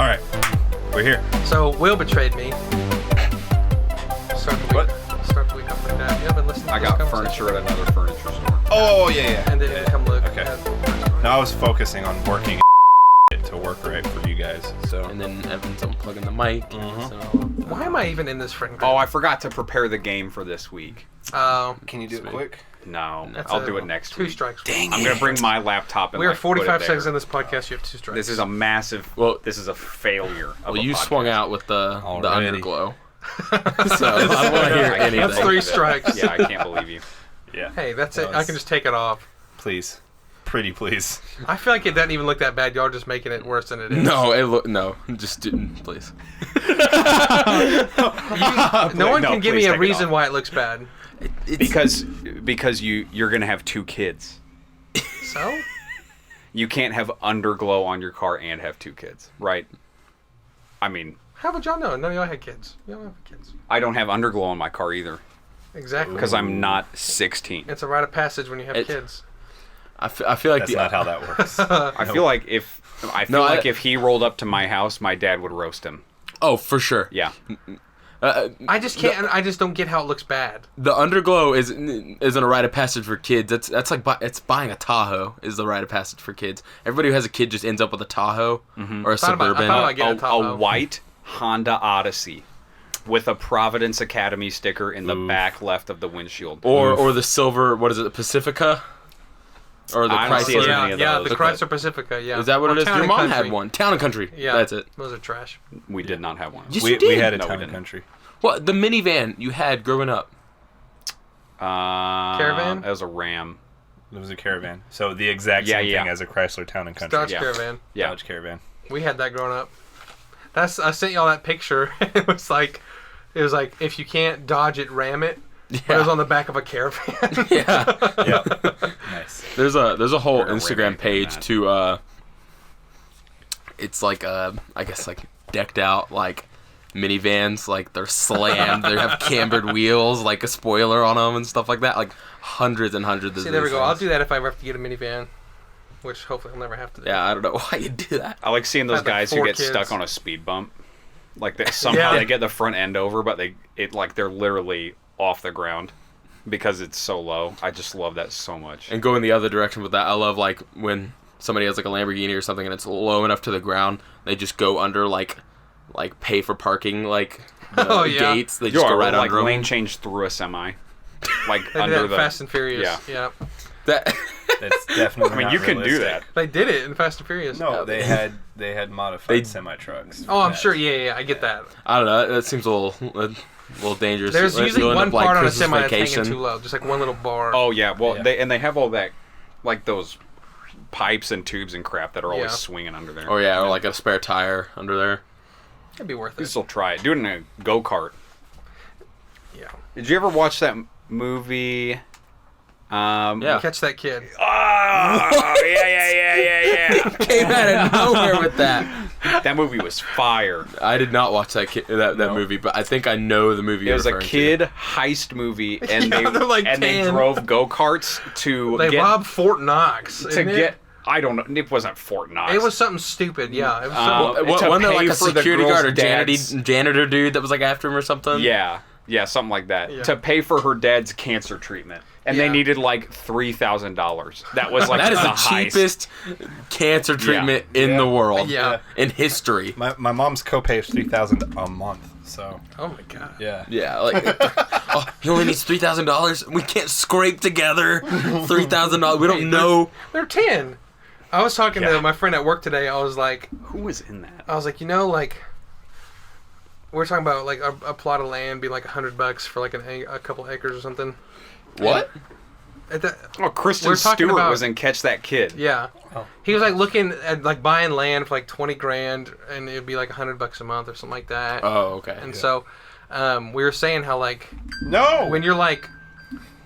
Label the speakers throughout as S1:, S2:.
S1: All right, we're here.
S2: So Will betrayed me. Start the week off like that. You haven't listened to
S3: I
S2: this
S3: got
S2: conversation?
S3: furniture at another furniture store.
S1: Oh yeah.
S2: And then come look.
S1: Okay. No, I was focusing on working to work right for you guys. So.
S4: And then Evan's unplugging the mic. So.
S2: Why am I even in this friend group?
S3: Oh, I forgot to prepare the game for this week.
S1: Can you do it quick?
S3: No,
S2: That's
S3: I'll do it next
S2: two
S3: week.
S2: strikes.
S1: Dang
S3: I'm gonna bring my laptop and
S2: We are
S3: put
S2: 45
S3: it
S2: seconds
S3: there.
S2: in this podcast. You have 2 strikes.
S3: This is a massive. This is a failure. Of
S4: Well,
S3: a
S4: you
S3: podcast.
S4: swung out with the
S1: Already.
S4: underglow. So I don't want to hear anything.
S2: That's 3 strikes.
S3: Yeah, I can't believe you.
S1: Yeah.
S2: Hey, that's it. I can just take it off.
S1: Please, pretty please.
S2: I feel like it doesn't even look that bad. Y'all are just making it worse than it is.
S4: No, just didn't, please.
S2: No one
S3: No,
S2: can give
S3: please
S2: me a
S3: take it
S2: reason
S3: off.
S2: why it looks bad.
S3: Because you're gonna have 2 kids.
S2: So?
S3: You can't have underglow on your car and have 2 kids, right? I mean,
S2: How would y'all know? None of y'all had kids. Y'all have kids.
S3: I don't have underglow on my car either
S2: Exactly.
S3: because I'm not 16.
S2: It's a rite of passage when you have kids.
S4: I feel like
S1: That's not how that works.
S3: I feel like if he rolled up to my house, my dad would roast him.
S4: Oh, for sure.
S3: Yeah.
S2: I just can't. I just don't get how it looks bad.
S4: The underglow isn't a rite of passage for kids. That's like it's buying a Tahoe is the rite of passage for kids. Everybody who has a kid just ends up with a Tahoe or a Suburban.
S2: I thought about getting a Tahoe.
S3: A white Honda Odyssey with a Providence Academy sticker in the back left of the windshield.
S4: or the silver. What is it? The Pacifica. Or the
S3: I don't see as
S4: Chrysler.
S3: many of
S2: Yeah,
S3: those.
S2: the Chrysler Pacifica. Yeah.
S4: Is that what
S2: Or
S4: it is?
S2: Town
S4: Your
S2: and
S4: mom
S2: Country.
S4: had one. Town and Country.
S2: Yeah.
S4: That's it.
S2: Those are trash.
S3: We did not have one.
S4: Yes,
S1: we
S4: you did.
S1: had a
S3: No, we
S1: town and
S3: didn't.
S1: country.
S4: What the minivan you had growing up?
S2: Caravan?
S3: It was a Ram.
S1: It was a Caravan. So the exact same thing as a Chrysler Town and Country.
S2: Dodge
S3: Yeah.
S2: Caravan.
S3: Yeah.
S1: Dodge Caravan.
S2: We had that growing up. I sent y'all that picture. It was like if you can't dodge it, ram it.
S4: Yeah.
S2: But it was on the back of a Caravan.
S4: Yeah.
S1: Yeah. Nice.
S4: There's a whole
S3: We're gonna
S4: Instagram
S3: remake
S4: page
S3: that.
S4: to it's like I guess like decked out like minivans, like they're slammed, they have cambered wheels, like a spoiler on them and stuff like that, like hundreds and hundreds of
S2: See, there we
S4: these
S2: go. I'll
S4: things.
S2: do that if I ever have to get a minivan, which hopefully I'll never have to do.
S4: Yeah, I don't know why you do that.
S3: I like seeing those
S2: Had, like,
S3: guys who
S2: 4
S3: get
S2: kids.
S3: stuck on a speed bump. Like somehow
S2: Yeah.
S3: they get the front end over, but they're literally off the ground because it's so low. I just love that so much.
S4: And going the other direction with that, I love like when somebody has like a Lamborghini or something and it's low enough to the ground, they just go under like pay for parking like the
S2: Oh, yeah.
S4: gates. They just go right
S3: like
S4: under 'em.
S3: lane change through a semi, like
S2: They did
S3: under
S2: that
S3: the
S2: in Fast and Furious.
S3: Yeah.
S2: Yeah.
S4: That
S1: That's definitely.
S3: I mean,
S1: not
S3: you can do
S1: realistic.
S3: that.
S2: They did it in Fast and Furious.
S1: No, they had modified semi trucks.
S2: Oh, I'm sure. Yeah. I get that.
S4: I don't know. That seems a little dangerous.
S2: There's
S4: You'll
S2: usually
S4: end
S2: one
S4: up like
S2: part on a
S4: Christmas
S2: semi that's
S4: Vacation.
S2: hanging too low, just like one little bar.
S3: Oh yeah, well
S1: Yeah.
S3: they have all that, like those pipes and tubes and crap that are always
S2: Yeah.
S3: swinging under there.
S4: Oh yeah, or like a spare tire under there.
S2: It'd be worth
S3: You
S2: it.
S3: still try it. Do it in a go kart.
S2: Yeah.
S3: Did you ever watch that movie?
S4: Yeah.
S2: Catch that kid.
S3: Oh, yeah.
S4: Came out of nowhere with that.
S3: That movie was fire.
S4: I did not watch that movie, but I think I know the movie.
S3: It
S4: you're
S3: was a
S4: referring
S3: kid heist movie, and
S2: Yeah, they're like
S3: they
S2: 10.
S3: drove go karts to
S2: They
S3: get
S2: robbed Fort Knox.
S3: to
S2: isn't it?
S3: get. I don't know. It wasn't Fort Knox.
S2: It was something stupid. Yeah. It was something,
S3: to
S4: Wasn't there like
S3: pay
S4: a
S3: for the
S4: security
S3: girl's
S4: guard or
S3: dad's-
S4: janitor dude that was like after him or something?
S3: Yeah, something like that.
S2: Yeah.
S3: To pay for her dad's cancer treatment, and
S2: Yeah.
S3: they needed like $3,000. That was like
S4: That is the
S3: heist.
S4: cheapest cancer treatment in the world.
S2: Yeah.
S4: In history.
S1: My mom's copay is $3,000 a month. So
S2: oh my god.
S1: yeah.
S4: Yeah, like oh, he only needs $3,000. We can't scrape together $3,000. We don't know.
S2: They're 10. I was talking to my friend at work today. I was like,
S3: Who was in that?
S2: like, we're talking about like a plot of land being like $100 for like a couple acres or something.
S4: What?
S2: At that,
S3: Oh, Kristen
S2: We're talking
S3: Stewart
S2: about-
S3: was in Catch That Kid.
S2: yeah.
S1: Oh.
S2: He was like looking at like buying land for like 20 grand and it'd be like $100 a month or something like that.
S4: Oh, okay.
S2: And so we were saying how like
S1: No.
S2: when you're like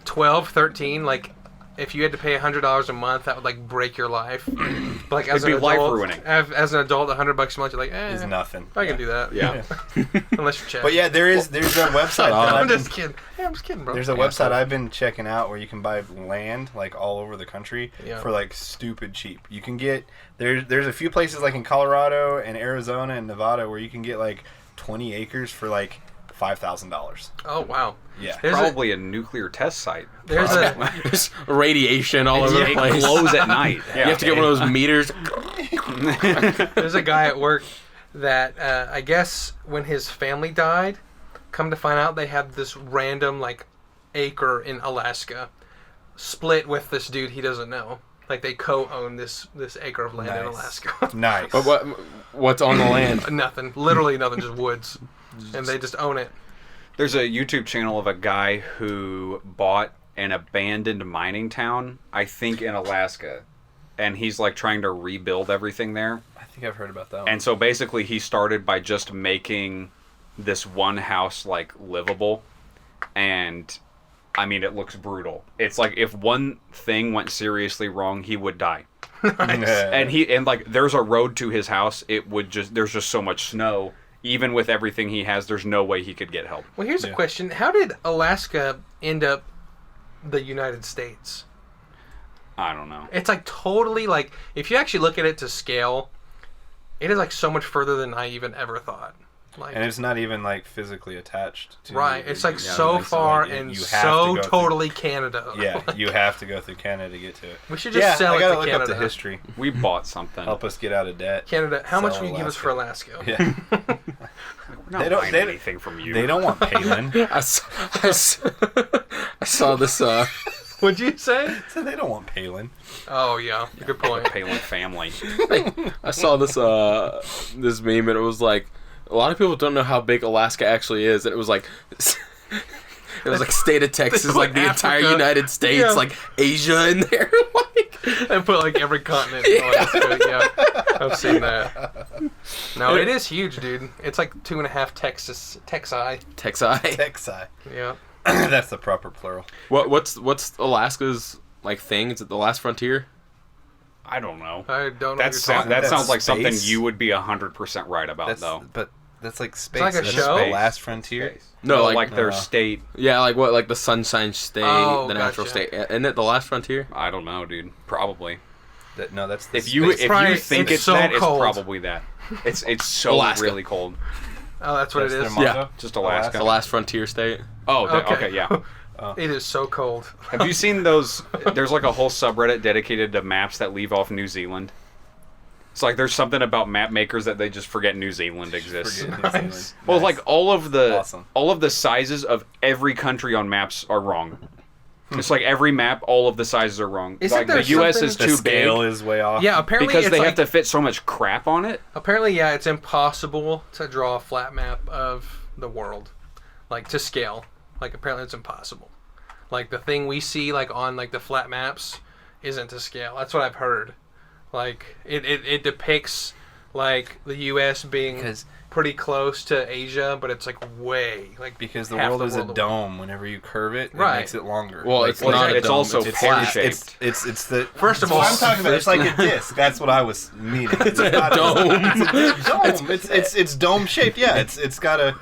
S2: 12, 13, like if you had to pay $100 a month, that would like break your life. But Like
S3: It'd
S2: as
S3: be
S2: an adult,
S3: life-ruining.
S2: As an adult, $100 a month, you're like,
S1: Is nothing.
S2: I can do that.
S3: Yeah.
S2: Unless you're Chad.
S1: But yeah, there's a website. that
S2: I'm
S1: I've been-
S2: just kidding. Hey, I'm just kidding, bro.
S1: There's a website I've been checking out where you can buy land like all over the country
S2: Yeah.
S1: for like stupid cheap. You can get there's a few places like in Colorado and Arizona and Nevada where you can get like 20 acres for like $5,000.
S2: Oh wow.
S1: Yeah.
S2: There's
S3: Probably a nuclear test site.
S2: There's a
S4: There's radiation all over the
S3: It
S4: place.
S3: glows at night.
S4: You have to get one of those meters.
S2: there's a guy at work that I guess when his family died, come to find out they had this random like acre in Alaska, split with this dude he doesn't know. Like they co-own this acre of land in
S1: Nice.
S2: Alaska.
S1: Nice.
S4: What's on the land?
S2: Nothing. Literally nothing. Just woods, and they just own it.
S3: There's a YouTube channel of a guy who bought an abandoned mining town, I think in Alaska, and he's like trying to rebuild everything there.
S1: I think I've heard about that one.
S3: And so basically he started by just making this one house like livable, and I mean it looks brutal. It's like if one thing went seriously wrong, he would die. And like there's a road to his house. There's just so much snow. Even with everything he has, there's no way he could get help.
S2: Well, here's a question: how did Alaska end up the United States?
S3: I don't know.
S2: It's like totally like if you actually look at it to scale, it is like so much further than I even ever thought. Like,
S1: and it's not even like physically attached to
S2: right, it's like so
S1: like,
S2: far
S1: like,
S2: and
S1: you have
S2: so
S1: to go
S2: totally Canada.
S1: through, yeah, you have to go through Canada to get to it.
S2: We should just sell
S1: I
S2: it
S1: gotta
S2: to
S1: look
S2: Canada.
S1: up the history.
S3: We bought something.
S1: Help us get out of debt.
S2: Canada, how much
S1: Sell
S2: will you give us for Alaska?
S1: Yeah.
S3: We're not
S1: They don't-
S3: buying
S1: they-
S3: anything from you.
S1: They don't want Palin.
S4: I saw this.
S2: What'd you say?
S1: So they don't want Palin.
S2: Oh yeah, good
S3: The
S2: point.
S3: Palin family.
S4: I saw this this meme, and it was like a lot of people don't know how big Alaska actually is, and it was like. It was like state of Texas, like the entire
S2: Africa.
S4: United States,
S2: Yeah.
S4: like Asia in there. Like,
S2: And put like every continent. In Alaska. Yeah, I've seen that. No, it is huge, dude. It's like 2.5 Texas.
S4: Texas.
S1: Texai.
S2: Yeah.
S1: That's the proper plural.
S4: What's Alaska's like thing? Is it the last frontier?
S3: I don't know.
S2: I don't know.
S3: That
S2: what you're talking
S1: That's
S3: sounds like something
S1: space.
S3: you would be 100% right about, though.
S1: But that's like space.
S2: like a
S1: That's
S2: show?
S1: The last frontier.
S4: No,
S3: No,
S4: like-
S3: like their state.
S4: Yeah, like what? Like the Sunshine State,
S2: Oh,
S4: the Natural
S2: gotcha.
S4: State. Isn't it the last frontier?
S3: I don't know, dude. Probably.
S1: No, that's the
S3: If you
S1: space.
S3: if you think
S2: it's
S3: it's
S2: so
S3: that,
S2: cold.
S3: it's probably that. It's so
S4: Alaska.
S3: really cold.
S2: Oh, that's what
S1: That's
S2: it
S1: their
S2: is.
S1: motto?
S4: Yeah.
S3: Just Alaska.
S4: The last frontier state.
S3: Oh, okay, yeah.
S2: It is so cold.
S3: Have you seen those? There's like a whole subreddit dedicated to maps that leave off New Zealand. It's like there's something about map makers that they just forget New Zealand exists.
S1: Forget New
S2: Nice.
S1: Zealand.
S3: Well,
S1: Nice.
S3: like all of the sizes of every country on maps are wrong. It's like every map, all of the sizes are wrong.
S2: Isn't
S3: Like
S2: there
S3: the U.S.
S2: something-
S3: is
S1: the
S3: too
S1: scale
S3: big
S1: is way off.
S2: Yeah, apparently
S3: because
S2: it's
S3: they
S2: like,
S3: have to fit so much crap on it.
S2: Apparently, yeah, it's impossible to draw a flat map of the world, like to scale. Like apparently, it's impossible. Like the thing we see, like on like the flat maps, isn't to scale. That's what I've heard. Like it depicts like the U.S. being
S1: Because-
S2: pretty close to Asia, but it's like way like
S1: Because the
S2: half
S1: world is a
S2: away.
S1: dome. Whenever you curve it,
S2: Right.
S1: it makes it longer.
S4: Well,
S1: Like,
S4: it's not a
S3: It's
S4: dome,
S3: also
S4: it's
S3: pear
S4: flat.
S3: shaped.
S1: It's the
S2: First of
S1: that's what
S2: all,
S1: I'm talking about. It's like a disc. That's what I was meaning. It's not
S4: dome.
S1: Dome. It's dome shaped. Yeah. It's got a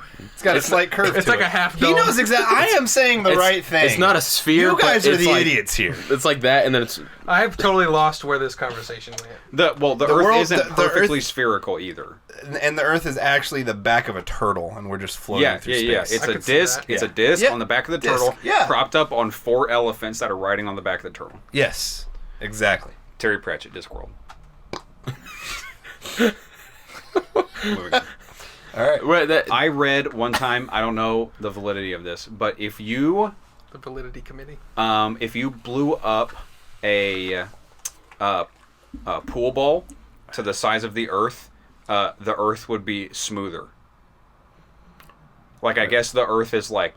S1: slight curve.
S2: It's
S1: to
S2: like
S1: it.
S2: a half
S1: He
S2: dome.
S1: knows exactly. I am saying the right thing.
S4: It's not a sphere.
S1: You guys
S4: but
S1: are
S4: it's
S1: the
S4: like-
S1: idiots here.
S4: It's like that, and then it's
S2: I've totally lost where this conversation went.
S3: The
S1: The
S3: Earth
S1: world-
S3: isn't
S1: the
S3: perfectly
S1: Earth-
S3: spherical either.
S1: And the Earth is actually the back of a turtle, and we're just floating
S3: Yeah,
S1: through
S3: yeah.
S1: space.
S3: It's
S2: I
S3: a
S2: could see
S3: disc.
S2: that.
S3: It's
S1: Yeah.
S3: a disc
S1: Yeah.
S3: on the back of the
S1: Disc,
S3: turtle,
S1: yeah.
S3: propped up on 4 elephants that are riding on the back of the turtle.
S1: Yes, exactly.
S3: Terry Pratchett, Discworld.
S1: All right.
S4: wait, that,
S3: I read one time. I don't know the validity of this, but if you
S2: The validity committee.
S3: if you blew up a pool ball to the size of the Earth would be smoother. Like I guess the Earth is like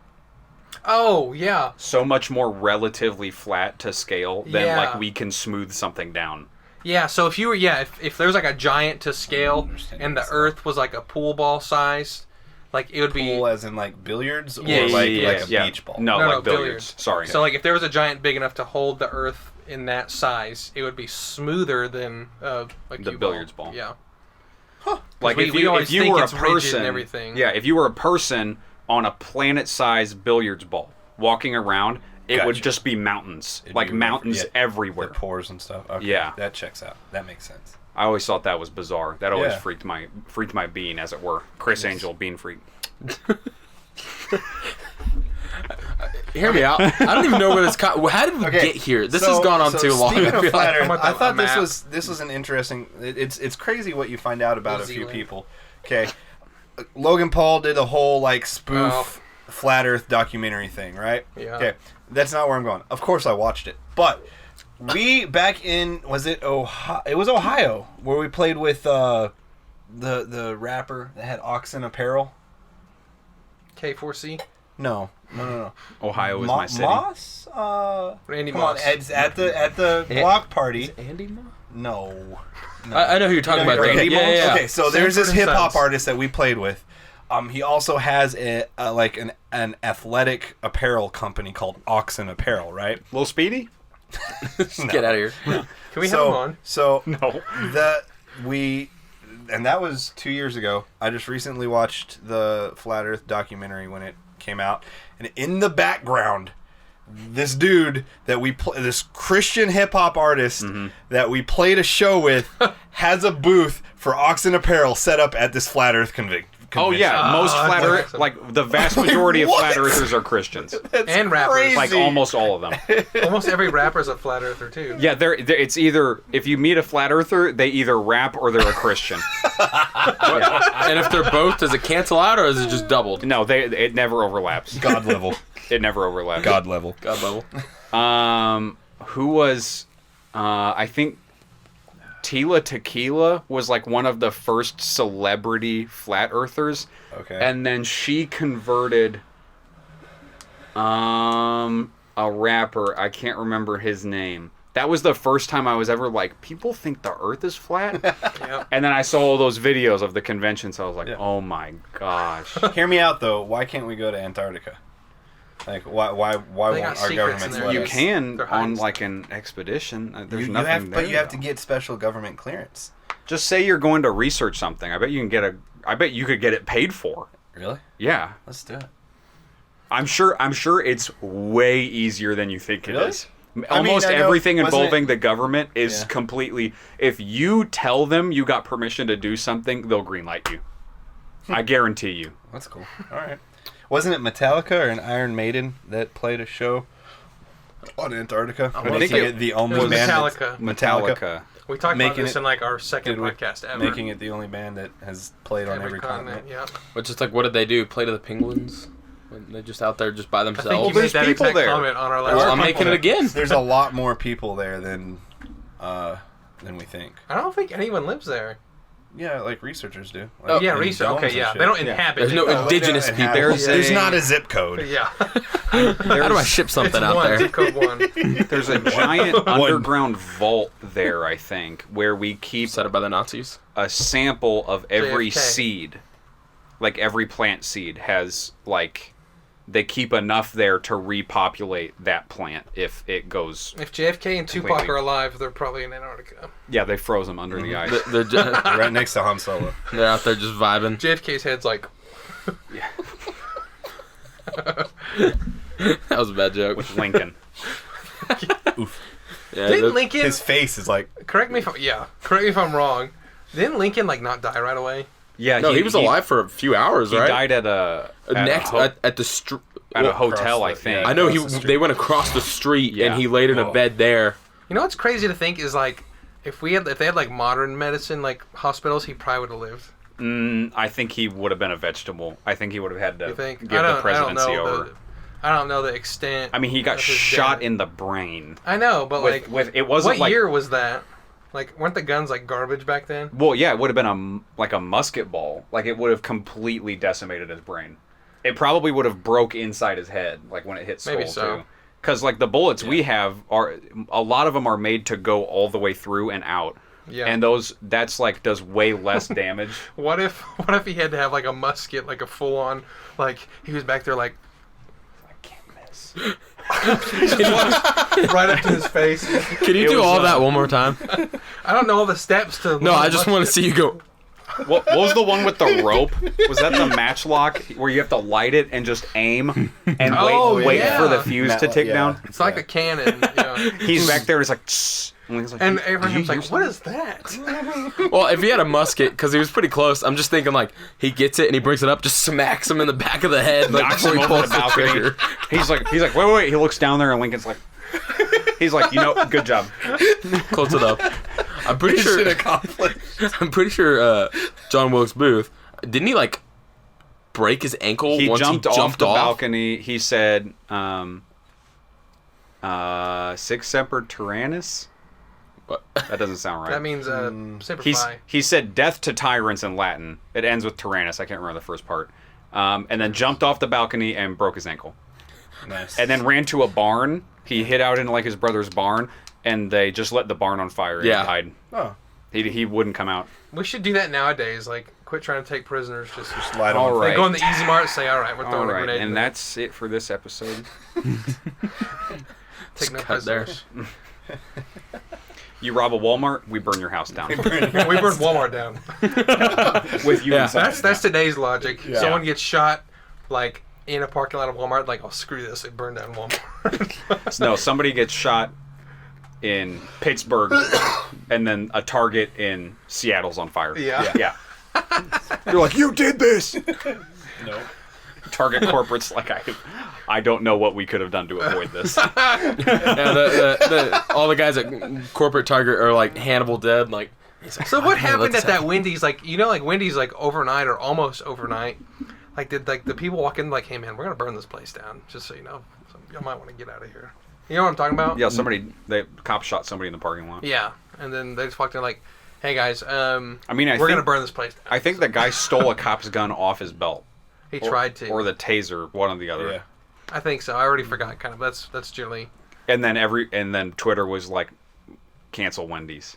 S2: Oh yeah.
S3: so much more relatively flat to scale than
S2: Yeah.
S3: like we can smooth something down.
S2: Yeah, so if there was like a giant to scale
S1: understand
S2: and the
S1: this.
S2: Earth was like a pool ball size, Like it would be
S1: Pool as in like billiards, or
S2: Yeah,
S1: like
S2: yeah,
S1: like a
S3: yeah.
S1: beach ball.
S3: No,
S2: No,
S3: like
S2: no,
S3: billiards. Sorry.
S2: So like if there was a giant big enough to hold the Earth in that size, it would be smoother than like
S3: The billiards ball.
S2: Yeah.
S3: Like
S2: we always
S3: if you
S2: think
S3: were a
S2: it's rigid and
S3: person,
S2: everything.
S3: yeah, if you were a person on a planet-sized billiards ball walking around, it would
S1: Gotcha.
S3: just be mountains,
S1: It'd
S3: like
S1: be
S3: mountains
S1: yeah,
S3: everywhere.
S1: The pores and stuff. Okay,
S3: Yeah.
S1: that checks out. That makes sense.
S3: I always thought that was bizarre. That always
S1: Yeah.
S3: freaked my bean, as it were. Chris Angel, bean freak.
S4: Hear me out. I don't even know where this. How did we
S1: Okay,
S4: get here? This has gone on too long.
S1: Speaking
S4: I
S1: of
S4: feel
S1: flat
S4: like.
S1: Earth,
S2: about
S1: I
S2: the
S1: thought
S2: map?
S1: this was an interesting. It's crazy what you find out about
S2: New
S1: a few
S2: Zealand.
S1: people. Okay, Logan Paul did a whole like spoof flat Earth documentary thing, right?
S2: Yeah.
S1: Okay, that's not where I'm going. Of course, I watched it, but we back in was it Ohio? It was Ohio where we played with the rapper that had Oxen Apparel.
S2: K4C.
S1: No.
S3: Ohio is my city.
S1: Moss?
S2: Randy
S1: Come
S2: Moss.
S1: on, Ed's at the block party.
S4: Andy Ma?
S1: No.
S4: I know who you're talking about.
S1: Okay,
S4: Randy. Yeah.
S1: okay, so there's this
S2: Sanford and
S1: hip hop
S2: Sons.
S1: artist that we played with. He also has like an athletic apparel company called Oxen Apparel, right?
S3: Little Speedy?
S4: Just get out of here.
S2: Can we have him on?
S1: So
S3: No.
S1: and that was 2 years ago. I just recently watched the Flat Earth documentary when it came out, and in the background, this dude that this Christian hip hop artist that we played a show with, has a booth for Oxen Apparel set up at this Flat Earth convention.
S3: Oh yeah, most
S2: that's
S3: flat Earth,
S2: awesome.
S3: like the vast majority of
S1: what?
S3: flat Earthers are Christians.
S1: That's
S2: And rappers.
S1: crazy.
S3: Like almost all of them.
S2: Almost every rapper's a flat earther too.
S3: Yeah, it's either if you meet a flat earther, they either rap or they're a Christian.
S4: And if they're both, does it cancel out or is it just doubled?
S3: No, it never overlaps.
S1: God level.
S3: It never overlaps.
S1: God level.
S4: God level.
S3: Who was? I think Tila Tequila was like one of the first celebrity flat earthers.
S1: Okay.
S3: And then she converted a rapper. I can't remember his name. That was the first time I was ever like, people think the earth is flat?
S2: Yep.
S3: And then I saw all those videos of the convention, so I was like,
S1: Yeah.
S3: oh my gosh.
S1: Hear me out though. Why can't we go to Antarctica? Like why
S2: They
S1: won't
S2: got
S1: our
S2: secrets
S1: governments
S2: in there.
S1: let
S3: You
S1: us?
S3: can
S2: They're
S3: on
S2: hiding
S3: like an expedition. There's
S1: You
S3: nothing
S1: have,
S3: there.
S1: but you have
S3: though.
S1: to get special government clearance.
S3: Just say you're going to research something. I bet you could get it paid for.
S1: Really?
S3: Yeah.
S1: Let's do it.
S3: I'm sure it's way easier than you think it
S1: Really?
S3: is. Almost
S1: I know-
S3: everything
S1: wasn't
S3: involving
S1: it-
S3: the government is
S1: Yeah.
S3: completely. If you tell them you got permission to do something, they'll greenlight you. I guarantee you.
S1: That's cool. All right. Wasn't it Metallica or an Iron Maiden that played a show on Antarctica?
S4: I
S1: Making
S4: think
S1: it the only
S2: it was
S1: band.
S2: Metallica.
S3: Metallica.
S2: We talked about
S1: Making
S2: this
S1: it-
S2: in like our second
S1: Did we?
S2: podcast ever.
S1: Making it the only band that has played on every continent.
S2: Yeah.
S4: But just like, what did they do? Play to the penguins? When they're just out there just by
S2: I think
S4: themselves?
S2: you made
S3: there's
S2: that
S3: people
S2: exact
S3: there.
S2: comment on our
S1: There
S2: last.
S1: are
S4: I'm
S1: people
S4: making it
S1: there.
S4: again.
S1: There's a lot more people there than we think.
S2: I don't think anyone lives there.
S1: Yeah, like researchers do.
S4: Oh,
S1: Like,
S2: Yeah,
S1: in
S2: research.
S1: domes
S2: Okay,
S1: and
S2: yeah.
S1: shit.
S2: They don't
S3: Yeah.
S2: inhabit.
S4: There's
S2: it.
S4: no
S1: Well, they
S4: indigenous
S1: don't
S4: people.
S1: inhabit- There's
S3: a-
S1: not a zip code.
S2: Yeah.
S4: How do I ship something
S2: It's
S4: out
S2: one,
S4: there?
S2: zip code 1.
S3: There's a giant underground vault there, I think, where we keep
S4: Set up by the Nazis?
S3: a sample of every
S2: JFK.
S3: seed. Like every plant seed has like they keep enough there to repopulate that plant if it goes.
S2: If JFK and Tupac
S3: Completely.
S2: are alive, they're probably in Antarctica.
S3: Yeah, they froze them under the ice.
S1: Right next to Han Solo.
S4: They're out there just vibing.
S2: JFK's head's like,
S4: That was a bad joke.
S3: With Lincoln.
S4: Yeah,
S2: didn't Lincoln?
S1: His face is like.
S2: Correct me if I'm wrong. Didn't Lincoln like not die right away?
S3: Yeah,
S4: no, he was alive for a few hours,
S3: He
S4: right?
S3: died at a
S4: Next at the
S3: at a hotel, I
S1: across the-
S3: think.
S1: yeah.
S4: I know
S1: Across the street.
S4: they went across the street
S3: Yeah.
S4: and he laid in a
S1: Whoa.
S4: bed there.
S2: You know what's crazy to think is like if they had like modern medicine like hospitals, he probably would have lived.
S3: I think he would have been a vegetable. I think he would have had to
S2: You think?
S3: give the presidency over.
S2: I don't know the extent.
S3: I mean, he got
S2: of his
S3: shot
S2: death.
S3: in the brain.
S2: I know, but
S3: With it wasn't
S2: what
S3: like
S2: year was that? Like, weren't the guns like garbage back then?
S3: well, yeah, it would have been a musket ball. Like it would have completely decimated his brain. It probably would have broke inside his head, like when it hit skull
S2: Maybe so.
S3: too. Because like the bullets we have are a lot of them are made to go all the way through and out,
S2: Yeah.
S3: And that's like does way less damage.
S2: What if he had to have like a musket, like a full on, like he was back there like, I can't miss. Right up to his face.
S4: Can you do all that one more time?
S2: I don't know all the steps to.
S4: No, I just want to see you go.
S3: What was the one with the rope? Was that the matchlock where you have to light it and just aim and wait
S2: yeah.
S3: for the fuse to tick down?
S2: It's like a cannon. Yeah.
S3: He's back there. He's like, "Tss." And he's like,
S2: And
S3: "Did you
S2: Abraham's
S3: hear
S2: like, what is that?
S4: Well, if he had a musket, because he was pretty close, I'm just thinking like he gets it and he brings it up, just smacks him in the back of the head, like
S3: knocks
S4: before
S3: him
S4: he
S3: over
S4: pulls
S3: the
S4: the
S3: balcony.
S4: trigger.
S3: He's like, wait. He looks down there and Lincoln's like, he's like, good job.
S4: Close it up. I'm pretty sure.
S1: Mission accomplished.
S4: I'm pretty sure John Wilkes Booth didn't he like break his ankle
S3: He
S4: once
S3: jumped
S4: he
S3: off
S4: jumped
S3: the
S4: off?
S3: balcony. He said, Sic Semper Tyrannis?
S4: What?
S3: That doesn't sound right.
S2: That means Semper
S3: He's,
S2: Fi.
S3: he said death to tyrants in Latin. It ends with Tyrannus. I can't remember the first part. And then jumped off the balcony and broke his ankle.
S1: Nice.
S3: And then ran to a barn. He hid out in like his brother's barn, and they just lit the barn on fire and
S4: Yeah.
S3: he died.
S1: Oh,
S3: He wouldn't come out.
S2: We should do that nowadays. Like, quit trying to take prisoners. Just
S1: light
S3: All
S1: on.
S3: right.
S2: like, go in the Easy Mart. Say, all right, we're
S3: All
S2: throwing a
S3: right,
S2: grenade. in
S3: and
S2: there.
S3: that's it for this episode.
S2: Take no
S4: cut there.
S2: prisoners.
S3: You rob a Walmart, we burn your house down.
S2: We burned Walmart down.
S3: With you
S4: Yeah.
S3: inside.
S2: That's today's logic.
S1: Yeah.
S2: Someone gets shot, like in a parking lot of Walmart. Like, oh screw this, they burned down Walmart.
S3: No, somebody gets shot in Pittsburgh, and then a Target in Seattle's on fire.
S2: Yeah.
S3: You're like, you did this.
S1: No.
S3: Target corporate's like, I don't know what we could have done to avoid this.
S4: Yeah, all the guys at corporate Target are like Hannibal dead. Like, he's like,
S2: So what
S4: "Okay,
S2: happened
S4: let's
S2: at that Wendy's? Like, you know, like Wendy's, like overnight or almost overnight. Like, did like the people walk in like, hey man, we're gonna burn this place down, just so you know. So you might want to get out of here. You know what I'm talking about?
S3: Yeah, the cops shot somebody in the parking lot.
S2: Yeah. And then they just walked in like, hey guys,
S3: I mean,
S2: we're gonna burn this place down.
S3: I think the guy stole a cop's gun off his belt.
S2: He tried to.
S3: Or the taser, one or the other.
S1: Yeah.
S2: I think so. I already forgot. Kind of. That's generally.
S3: And then Twitter was like, cancel Wendy's.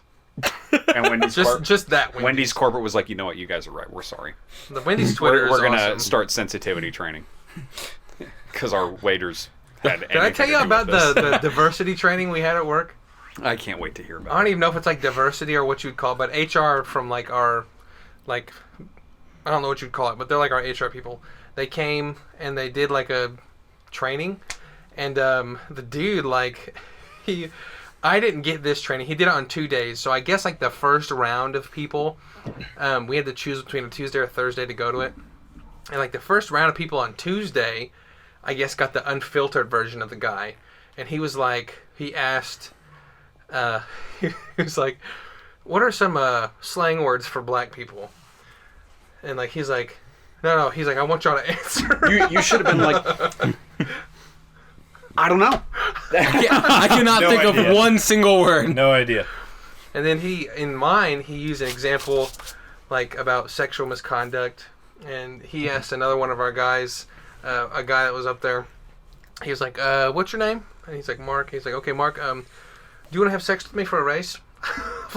S3: And Wendy's
S2: Just that
S3: Wendy's corporate was like, you know what, you guys are right. We're sorry.
S2: The Wendy's Twitter
S3: We're
S2: is
S3: gonna
S2: awesome.
S3: start sensitivity training because our waiters had.
S2: Did I tell you about the diversity training we had at work?
S3: I can't wait to hear
S2: I
S3: about
S2: don't
S3: it.
S2: even know if it's like diversity or what you'd call it, but HR from like our, like, I don't know what you'd call it, but they're like our HR people. They came and they did like a training, and the dude, like, I didn't get this training. He did it on 2 days. So I guess like the first round of people, we had to choose between a Tuesday or Thursday to go to it. And like the first round of people on Tuesday, I guess got the unfiltered version of the guy. And he was like, he asked, he was like, what are some slang words for black people? And like, he's like, no, he's like, I want y'all to answer.
S3: You should have been like, I don't know.
S4: I cannot
S1: No
S4: think
S1: idea.
S4: of one single word.
S1: No idea.
S2: And then he used an example like about sexual misconduct, and he asked another one of our guys, a guy that was up there. He was like, "What's your name?" And he's like, "Mark." He's like, "Okay, Mark. Do you want to have sex with me for a race?"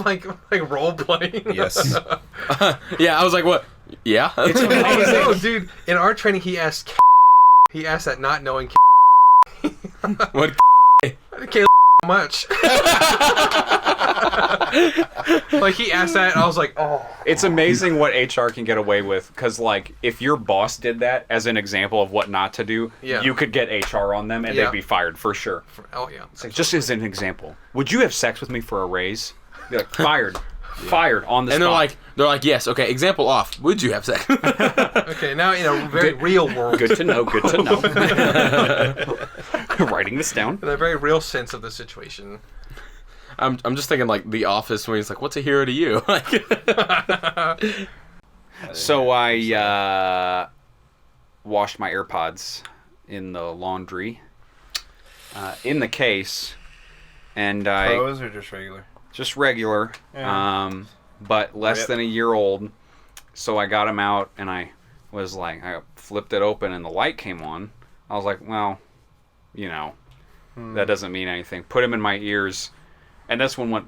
S2: like role playing.
S1: Yes.
S4: Yeah, I was like, what? Yeah.
S2: No, dude. In our training, he asked that not knowing.
S4: What?
S2: Okay, much. Like he asked that, and I was like, "Oh."
S3: It's amazing what HR can get away with, because like if your boss did that as an example of what not to do,
S2: Yeah.
S3: you could get HR on them and
S2: Yeah.
S3: they'd be fired for sure.
S2: Oh yeah.
S3: It's like, just as an example, would you have sex with me for a raise? Be like, fired, fired on the
S4: And
S3: spot.
S4: they're like, yes, okay. Example off. Would you have sex?
S2: Okay, now in a very real world,
S3: Good to know. Good to know. Writing this down.
S2: in a very real sense of the situation.
S4: I'm just thinking like The Office when he's like, what's a hero to you? Like,
S3: So I washed my AirPods in the laundry, in the case, and I
S1: Pros or just regular?
S3: just regular,
S1: Yeah.
S3: but less
S1: Rip.
S3: than a year old. So I got them out, and I was like, I flipped it open, and the light came on. I was like, well, you know, that doesn't mean anything. Put them in my ears, and this one went,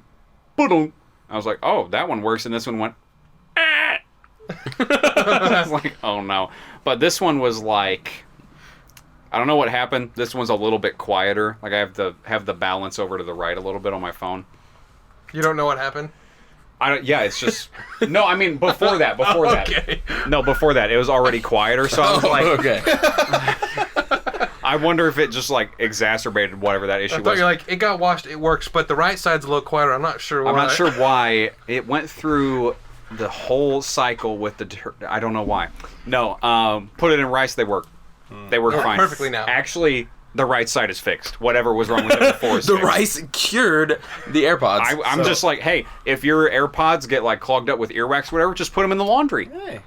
S3: boom, I was like, oh, that one works, and this one went. Ah! I was like, oh no. But this one was like, I don't know what happened. This one's a little bit quieter. Like I have the balance over to the right a little bit on my phone.
S2: You don't know what happened?
S3: Yeah, it's just no. I mean, before that.
S2: Okay.
S3: No, before that, it was already quieter. So I was like,
S4: okay.
S3: I wonder if it just like exacerbated whatever that issue
S2: I thought
S3: was.
S2: you're like, it got washed, it works, but the right side's a little quieter. I'm not sure why.
S3: I'm not sure why it went through the whole cycle with the. I don't know why. No, put it in rice. They work. They work fine.
S2: Perfectly now.
S3: Actually, the right side is fixed. Whatever was wrong with it before is
S4: The
S3: fixed.
S4: rice cured the AirPods.
S3: I'm just like, hey, if your AirPods get like clogged up with earwax, or whatever, just put them in the laundry.
S1: Hey.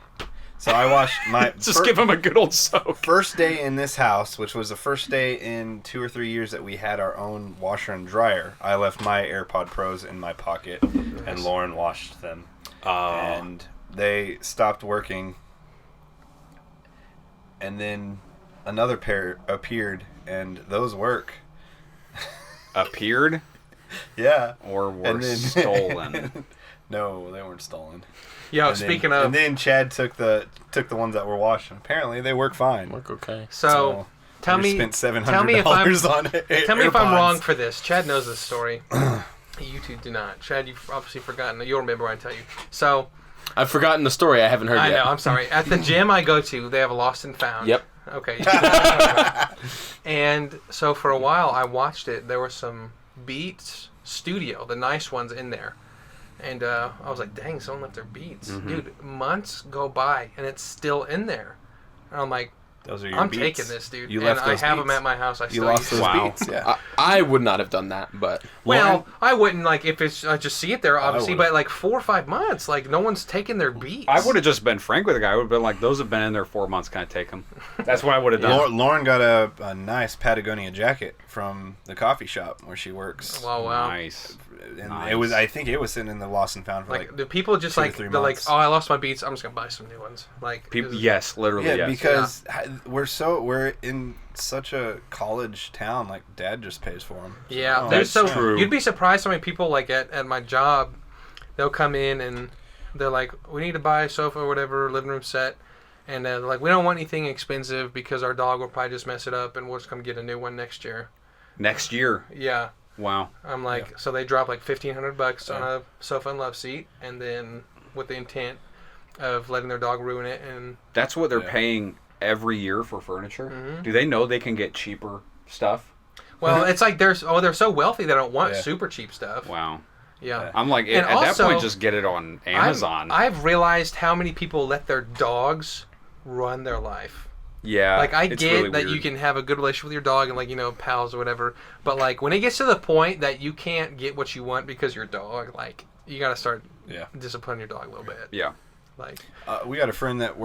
S1: So I washed my
S3: Just give them a good old soak.
S1: first day in this house, which was the first day in 2 or 3 years that we had our own washer and dryer. I left my AirPod Pros in my pocket, and Lauren washed them. And they stopped working. And then another pair appeared, and those work.
S3: Appeared
S1: Yeah.
S3: or were
S1: And then-
S3: stolen.
S1: No, they weren't stolen.
S2: Yo,
S1: And
S2: speaking
S1: then,
S2: of...
S1: and then Chad took the ones that were washed, and apparently they work fine.
S4: Work okay.
S2: So, tell
S1: I
S2: me...
S1: just spent
S2: tell me if
S1: $700 on it.
S2: Tell me if I'm wrong for this. Chad knows this story. You two do not. Chad, you've obviously forgotten. You'll remember when I tell you. So...
S4: I've forgotten the story. I haven't heard
S2: I
S4: yet.
S2: know, I'm sorry. At the gym I go to, they have a Lost and Found.
S4: Yep.
S2: Okay. And so for a while I watched it. There were some Beats Studio, the nice ones in there. And I was like, dang, someone left their Beats.
S3: Mm-hmm.
S2: Dude, months go by and it's still in there. And I'm like,
S1: Those are your
S2: I'm
S1: Beats.
S2: taking this, dude.
S1: You
S2: and
S1: left
S2: I
S1: those
S2: have them
S1: Beats.
S2: at my house. I
S1: You
S2: still
S1: lost
S2: use
S1: those
S2: them.
S3: Wow.
S1: Beats, yeah.
S4: I would not have done that, but
S2: Well, I wouldn't, like, if it's, I just see it there, obviously,
S1: would've.
S2: but like 4 or 5 months, like, no one's taking their Beats.
S3: I would have just been frank with the guy. I would have been like, those have been in there 4 months. Can I take them? That's what I would have done.
S1: Lauren got a nice Patagonia jacket from the coffee shop where she works.
S2: Wow, wow.
S3: Nice.
S1: And
S3: Nice.
S1: it was, I think it was sitting in the Lost and Found for
S2: Like, the people just
S1: 2 to
S2: like,
S1: 3
S2: they're like,
S1: months.
S2: oh, I lost my Beats, I'm just going to buy some new ones. Like,
S3: People,
S2: this is-
S3: yes, literally,
S1: Yeah,
S3: yes.
S1: because we're in such a college town. Like Dad just pays for them.
S2: Yeah,
S1: Oh,
S2: there's
S3: that's
S2: so
S3: true.
S2: you'd be surprised how many people like at my job, they'll come in and they're like, we need to buy a sofa or whatever, living room set, and they're like, we don't want anything expensive because our dog will probably just mess it up, and we'll just come get a new one next year.
S3: Next year.
S2: Yeah,
S3: Wow.
S2: I'm like, so they drop like $1,500 on a sofa and love seat, and then with the intent of letting their dog ruin it, and
S3: That's what they're
S1: Yeah.
S3: paying every year for furniture.
S2: Mhm.
S3: Do they know they can get cheaper stuff?
S2: well, it's like they're so wealthy they don't want
S1: Yeah.
S2: super cheap stuff.
S3: Wow.
S2: Yeah.
S3: I'm like,
S2: And
S3: at that
S2: also,
S3: point, just get it on Amazon.
S2: I've realized how many people let their dogs run their life.
S3: yeah.
S2: Like, I
S3: it's
S2: get
S3: really
S2: that
S3: weird.
S2: you can have a good relationship with your dog and, like, you know, pals or whatever. But, like, when it gets to the point that you can't get what you want because your dog, like, you got to start
S1: Yeah.
S2: disciplining your dog a little bit.
S3: Yeah.
S2: Like,
S1: We got a friend that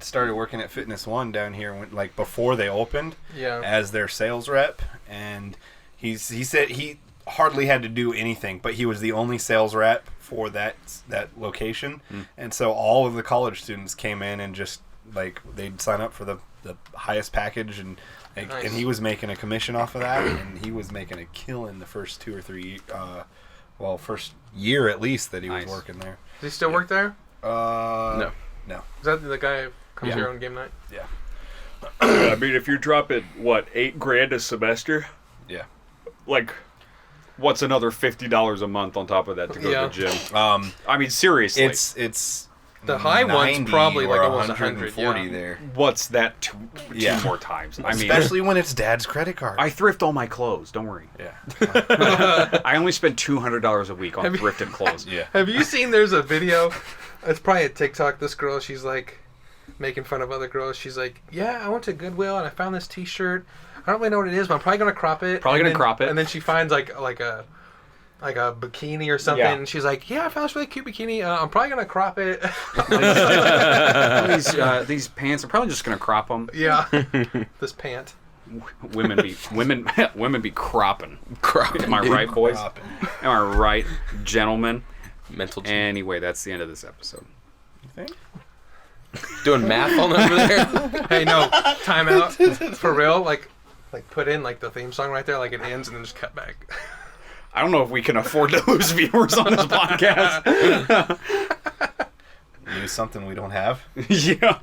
S1: started working at Fitness One down here when, like before they opened
S2: yeah.
S1: as their sales rep, and he said he hardly had to do anything, but he was the only sales rep for that location, and so all of the college students came in and just like they'd sign up for the highest package and. Like,
S2: Nice.
S1: And he was making a commission off of that, and he was making a killing the first 2 or 3, first year at least that he was
S3: Nice.
S1: working there.
S2: Does he still work there?
S1: No.
S2: Is that the guy who comes
S1: Yeah.
S2: here on game night?
S1: Yeah.
S3: I mean, if you're dropping, what, $8,000 a semester?
S1: Yeah.
S3: Like, what's another $50 a month on top of that to go
S2: Yeah.
S3: to the gym? I mean, seriously.
S1: It's
S2: The high one's
S1: 90
S2: probably like
S1: or
S2: almost 140
S1: 140 there.
S3: What's that two
S1: Yeah.
S3: more times? I mean,
S1: Especially when it's Dad's credit card.
S3: I thrift all my clothes. Don't worry.
S1: Yeah.
S3: I only spend $200 a week on
S2: Have you-
S3: thrifted clothes.
S1: Yeah.
S2: Have you seen there's a video? It's probably a TikTok. This girl, she's like making fun of other girls. She's like, yeah, I went to Goodwill and I found this t-shirt. I don't really know what it is, but I'm probably going to crop it.
S3: Probably
S2: And
S3: gonna
S2: then-
S3: crop it.
S2: And then she finds like a bikini or something.
S3: Yeah.
S2: And she's like, yeah, I found this really cute bikini. I'm probably going to crop it.
S3: These pants, I'm probably just gonna crop them.
S2: Yeah. This pant.
S3: Women be cropping.
S4: Cropping,
S3: Am I
S4: dude.
S3: right, boys?
S1: Cropping.
S3: Am I right, gentlemen?
S4: Mental
S3: Anyway, that's the end of this episode.
S1: You think?
S4: doing math on over there.
S2: Hey, no, time out. For real, like put in like the theme song right there, like it ends and then just cut back.
S3: I don't know if we can afford to lose viewers on this podcast.
S1: Use something we don't have.
S3: Yeah.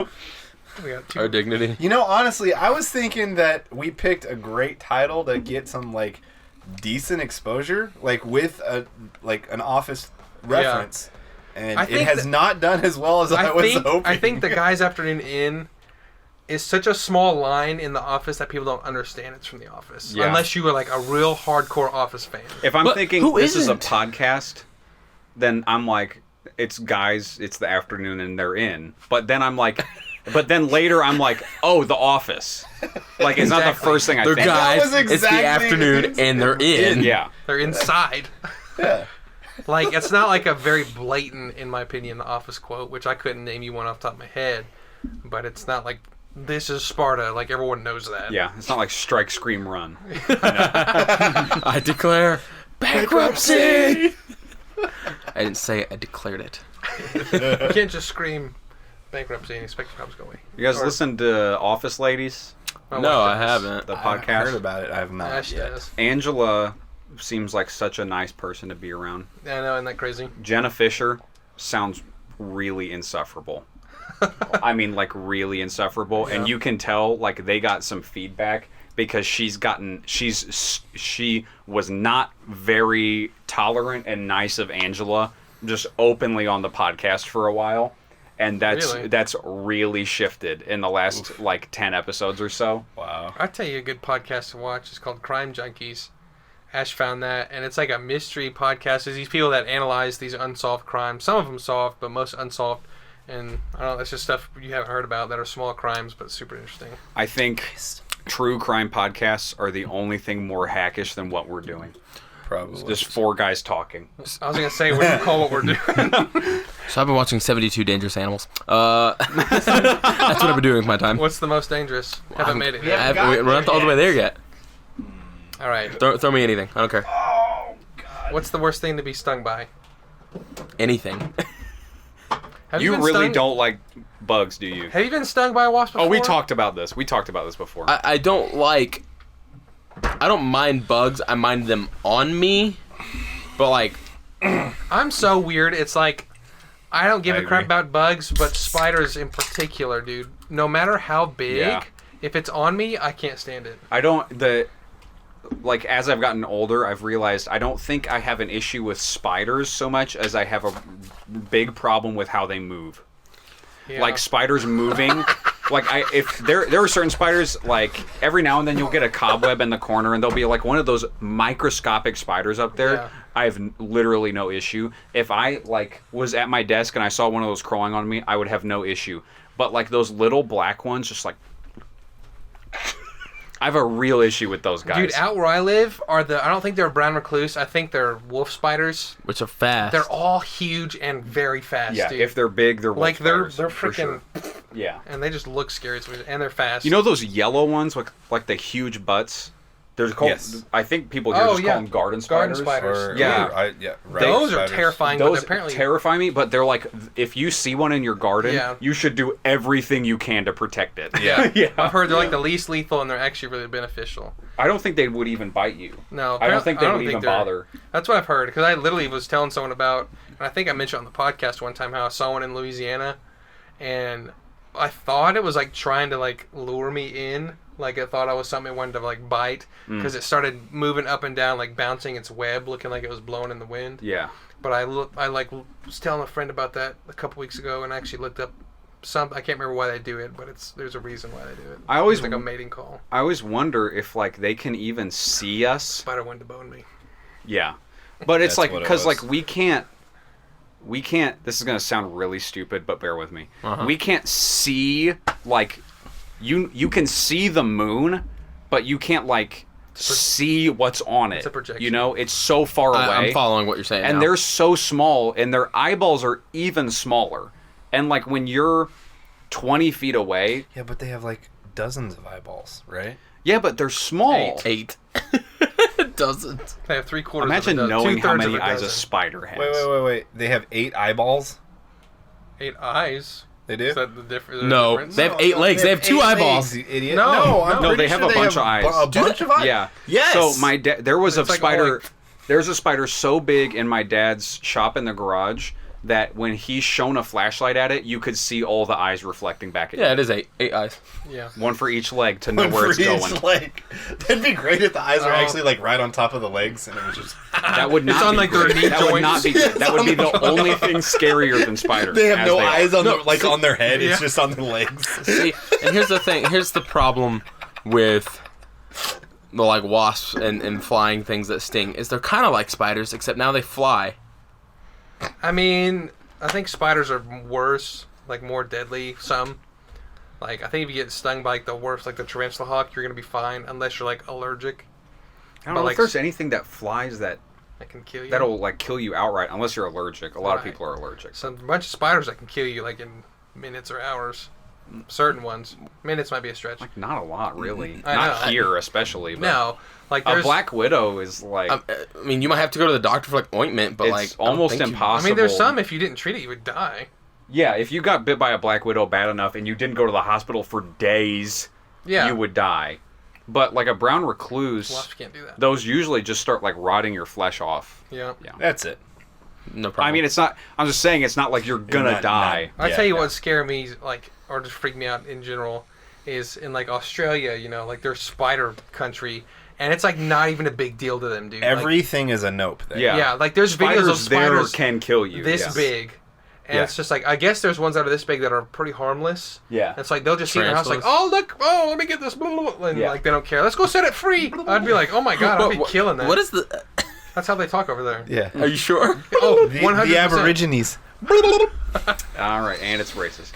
S2: We got
S4: Our dignity.
S1: You know, honestly, I was thinking that we picked a great title to get some like decent exposure, like with an Office reference, and it has not done as well as I was hoping.
S2: I think the Guy's Afternoon In is such a small line in The Office that people don't understand it's from The Office, unless you are like a real hardcore Office fan.
S3: If I'm thinking this is a podcast, then I'm like, it's guys, it's the afternoon, and they're in. But then I'm like, but then later I'm like, oh, The Office. Like, it's not the first thing I think.
S4: They're guys,
S1: That was
S4: it's the afternoon, and they're in.
S3: Yeah.
S2: They're inside.
S1: Yeah.
S2: Like, it's not like a very blatant, in my opinion, The Office quote, which I couldn't name you one off the top of my head. But it's not like, this is Sparta. Like, everyone knows that.
S3: Yeah, it's not like strike, scream, run.
S4: I declare bankruptcy. I didn't say it, I declared it.
S2: You can't just scream bankruptcy and expect your jobs to go away.
S3: You guys listen to Office Ladies,
S4: No, I haven't.
S3: the
S1: I've
S3: podcast?
S1: heard about it. I have not
S2: Yeah, she
S1: yet.
S2: does.
S3: Angela seems like such a nice person to be around.
S2: Yeah, I know, isn't that crazy?
S3: Jenna Fisher sounds really insufferable. I mean, like, really insufferable.
S2: Yeah.
S3: And you can tell, like, they got some feedback because she was not very tolerant and nice of Angela just openly on the podcast for a while. And that's really shifted in the last, like, 10 episodes or so.
S1: Wow.
S2: I'll tell you a good podcast to watch. It's called Crime Junkies. Ash found that, and it's like a mystery podcast. There's these people that analyze these unsolved crimes. Some of them solved, but most unsolved. And I don't know, that's just stuff you haven't heard about that are small crimes, but super interesting.
S3: I think true crime podcasts are the only thing more hackish than what we're doing.
S1: Probably.
S3: Just four guys talking.
S2: I was going to say, what do you call what we're doing?
S4: So I've been watching 72 Dangerous Animals. That's what I've been doing with my time.
S2: What's the most dangerous? Haven't made it yet.
S4: We're not all the way there yet.
S2: All right.
S4: Throw me anything. I don't care.
S2: What's the worst thing to be stung by?
S4: Anything.
S2: Have
S3: You
S2: been
S3: really
S2: stung?
S3: don't like bugs, do you?
S2: Have you been stung by a wasp before?
S3: Oh, we talked about this. We talked about this before.
S4: I don't mind bugs. I mind them on me. But, like...
S2: I'm so weird. It's like, I don't give
S3: I
S2: a crap
S3: agree.
S2: about bugs, but spiders in particular, dude. No matter how big,
S3: Yeah.
S2: if it's on me, I can't stand it.
S3: Like, as I've gotten older, I've realized I don't think I have an issue with spiders so much as I have a big problem with how they move.
S2: Yeah.
S3: Like, spiders moving. Like, if there are certain spiders, like, every now and then you'll get a cobweb in the corner and there'll be, like, one of those microscopic spiders up there.
S2: Yeah.
S3: I have literally no issue. If I, like, was at my desk and I saw one of those crawling on me, I would have no issue. But, like, those little black ones, just like... I have a real issue with those guys.
S2: Dude, out where I live I don't think they're brown recluse. I think they're wolf spiders.
S4: Which are fast.
S2: They're all huge and very fast,
S3: yeah,
S2: dude.
S3: if they're big, they're wolf
S2: like they're
S3: spiders, for
S2: freaking
S3: sure. Yeah.
S2: and they just look scary to me, and they're fast.
S3: You know those yellow ones, like the huge butts? They're called.
S1: Yes.
S3: I think people here just call them garden spiders. Yeah.
S1: Right.
S2: those are
S1: Spiders.
S2: terrifying. But
S3: Those
S2: apparently,
S3: terrify me, but they're like, if you see one in your garden,
S2: Yeah.
S3: you should do everything you can to protect it.
S2: yeah,
S3: Yeah.
S2: I've heard they're like the least lethal, and they're actually really beneficial.
S3: I don't think they would even bite you.
S2: No,
S3: I don't think they would
S2: think
S3: even
S2: they're-
S3: bother.
S2: That's what I've heard, because I literally was telling someone about, and I think I mentioned on the podcast one time how I saw one in Louisiana, and I thought it was like trying to like lure me in, like I thought I was something it wanted to like bite, because it started moving up and down, like bouncing its web, looking like it was blowing in the wind.
S3: Yeah.
S2: But I was telling a friend about that a couple weeks ago, and actually looked up I can't remember why they do it, but there's a reason why they do it.
S3: I always
S2: It's like a mating call.
S3: I always wonder if like they can even see us.
S2: Spider wanted to bone me.
S3: Yeah. But it's
S1: That's
S3: like
S1: what it
S3: because
S1: was.
S3: like we can't. This is gonna sound really stupid, but bear with me.
S4: Uh-huh.
S3: We can't see like you can see the moon, but you can't like see what's on it.
S2: It's a projection.
S3: You know, it's so far away.
S4: I'm following what you're saying
S3: and
S4: now.
S3: they're so small, and their eyeballs are even smaller. And like when you're 20 feet away,
S1: Yeah, but they have like dozens of eyeballs, right?
S3: yeah, but they're small.
S4: 8. Doesn't.
S2: They have 3/4.
S3: Imagine
S2: of a dozen,
S3: knowing how
S2: 2/3
S3: many
S2: of a
S3: eyes a
S2: dozen.
S3: spider has.
S1: Wait. They have 8 eyeballs?
S2: 8 eyes.
S1: They do?
S2: Is that the difference?
S4: No, they have 8 legs. They have 2
S1: 8
S4: eyeballs.
S1: legs, you idiot.
S2: No,
S1: I'm
S3: No,
S1: pretty
S3: they have
S1: sure
S3: a bunch of eyes.
S1: A bunch of eyes?
S3: Yeah.
S1: Yes.
S3: So there was a
S2: It's like
S3: spider.
S2: all
S3: There's a spider so big in my dad's shop in the garage that when he shone a flashlight at it, you could see all the eyes reflecting back at you.
S4: Yeah, it is 8 eyes.
S2: Yeah.
S3: One for each leg to know
S1: One
S3: where
S1: for
S3: it's going.
S1: each leg. That'd be great if the eyes are actually like right on top of the legs, and it was just.
S3: That would not
S2: It's on,
S3: be
S2: like, their
S3: good.
S2: knee
S3: That would not be
S2: joints.
S3: good. That would be the only thing scarier than spiders.
S1: They have
S3: as
S1: no
S3: they are.
S1: eyes on on their head.
S2: Yeah.
S1: It's just on their legs.
S4: See, and here's the thing. Here's the problem with the like wasps and flying things that sting is they're kind of like spiders, except now they fly.
S2: I mean, I think spiders are worse, like more deadly. Some, like I think if you get stung by like the worst, like the tarantula hawk, you're gonna be fine unless you're like allergic.
S3: I don't
S2: But,
S3: know
S2: like,
S3: if there's anything that flies that
S2: That can kill you.
S3: that'll like kill you outright, unless you're allergic. A lot of
S2: Right.
S3: people are allergic.
S2: Some bunch of spiders that can kill you like in minutes or hours. Certain ones, minutes might be a stretch.
S3: Like not a lot, really.
S2: I
S3: Not
S2: know.
S3: here, especially. But
S2: No, like
S3: a
S2: there's.
S3: black widow is like
S4: I mean, you might have to go to the doctor for like ointment, but
S3: it's
S4: like I don't
S3: almost
S4: think you-
S3: impossible.
S2: I mean, there's some. If you didn't treat it, you would die.
S3: Yeah, if you got bit by a black widow bad enough and you didn't go to the hospital for days,
S2: Yeah.
S3: you would die. But like a brown recluse,
S2: Wasps can't do that.
S3: those usually just start like rotting your flesh off.
S2: Yeah.
S1: That's it.
S4: No problem.
S3: I mean, it's not. I'm just saying, it's not like you're gonna
S1: not-
S3: die.
S2: I
S1: Yeah,
S2: tell you
S1: yeah.
S2: what scared me, like, or just freaked me out in general, is in like Australia. You know, like they're spider country, and it's like not even a big deal to them, dude.
S1: Everything is a nope there.
S3: Yeah.
S2: yeah, like there's videos of
S3: Spiders there
S2: spiders
S3: can kill you.
S2: this
S3: yes.
S2: big, and
S1: Yeah.
S2: it's just like I guess there's ones that are this big that are pretty harmless.
S3: Yeah.
S2: It's like they'll just see in their house like,
S4: Tarantulas.
S2: oh look, oh let me get this, blah, blah, blah, and
S3: Yeah.
S2: like they don't care. Let's go set it free. I'd be like, oh my god, I'd be killing that.
S4: What is the?
S2: That's how they talk over there.
S1: Yeah.
S4: Are you sure?
S2: Oh,
S1: The,
S2: 100%.
S1: the Aborigines.
S3: All right, and it's racist.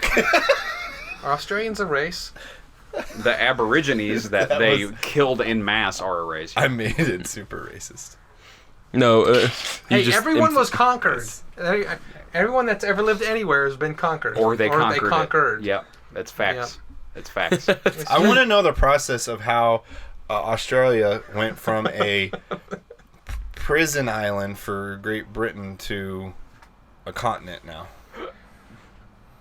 S2: Are Australians a race?
S3: The Aborigines that,
S1: That
S3: they
S1: was-
S3: killed en masse are a race.
S1: I made it super racist.
S4: No.
S2: Hey, everyone was conquered. Everyone that's ever lived anywhere has been conquered.
S3: or they conquered.
S2: It.
S3: Yep, that's facts. It's facts.
S1: I want to know the process of how Australia went from a prison island for Great Britain to a continent now.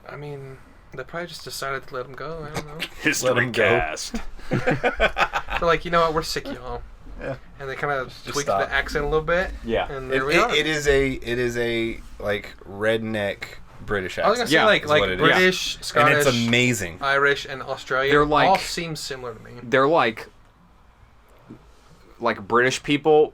S2: I mean, they probably just decided to let them go. I don't know.
S3: History
S1: him go.
S3: cast.
S2: They're like, you know what, we're sick, y'all.
S1: Yeah.
S2: And they kind of tweaked
S1: stop.
S2: the accent a little bit.
S3: Yeah.
S2: And
S1: It,
S2: there we are.
S1: it is a like redneck British
S2: I was gonna
S1: accent.
S2: say
S3: Yeah,
S2: like
S1: is what it is.
S2: British,
S1: And
S2: Scottish,
S1: it's amazing.
S2: Irish, and Australian.
S3: They're like-
S2: all seem similar to me.
S3: They're like British people.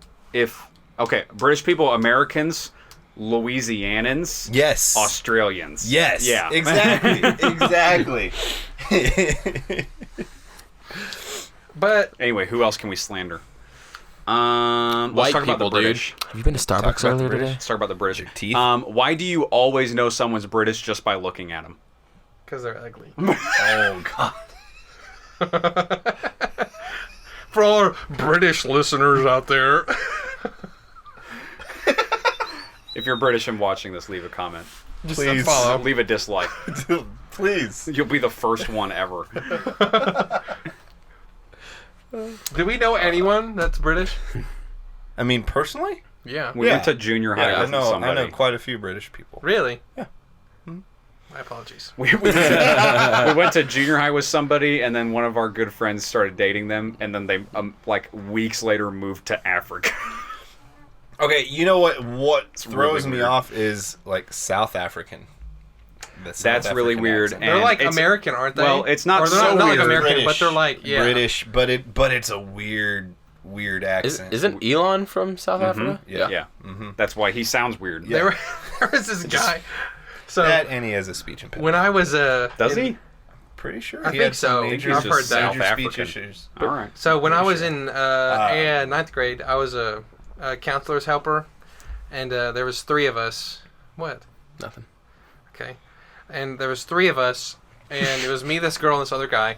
S3: British people, Americans, Louisianans,
S1: Yes.
S3: Australians.
S1: Yes.
S3: Yeah.
S1: Exactly. Exactly.
S2: But
S3: Anyway, who else can we slander?
S4: White
S3: Let's talk about
S4: people,
S3: the British.
S4: dude. Have you been to Starbucks
S1: about the
S4: earlier
S1: British.
S4: today?
S3: Let's talk about the British.
S1: Your teeth?
S3: Why do you always know someone's British just by looking at them?
S2: because they're ugly.
S1: Oh god.
S2: For all our British listeners out there.
S3: If you're British and watching this, leave a comment.
S2: Just
S1: Please.
S2: follow.
S3: Leave a dislike.
S1: Please.
S3: You'll be the first one ever.
S2: Do we know anyone that's British?
S1: I mean, personally?
S2: Yeah.
S3: We went to junior high
S1: I
S3: with
S1: know.
S3: somebody.
S1: I know quite a few British people.
S2: Really?
S1: Yeah.
S2: My apologies.
S3: We went to junior high with somebody, and then one of our good friends started dating them, and then they, like, weeks later moved to Africa.
S1: Okay, you know what throws
S3: really
S1: me
S3: weird.
S1: off is like South African. The South
S3: That's really
S1: African
S3: weird.
S1: accent.
S2: They're
S3: And
S2: like
S3: it's-
S2: American, aren't they?
S3: well, it's not
S2: Or they're
S3: so
S2: not like
S3: weird.
S2: American, but they're like
S1: British, but it's a weird accent.
S4: Isn't Elon from South Africa?
S1: Yeah.
S3: Yeah. That's why he sounds weird.
S1: Yeah.
S2: There was this guy. So
S1: That and he has a speech impediment.
S2: when I was
S3: Does he?
S1: Pretty sure.
S2: I
S1: he
S2: think
S1: had some
S2: so.
S1: Major,
S2: I've heard that.
S1: major
S3: South
S1: speech
S3: African.
S1: issues.
S3: All right.
S2: So when I was
S1: sure.
S2: in ninth grade, I was a counselor's helper, and there was 3 of us. What?
S4: Nothing.
S2: Okay. And there was 3 of us, and it was me, this girl, and this other guy.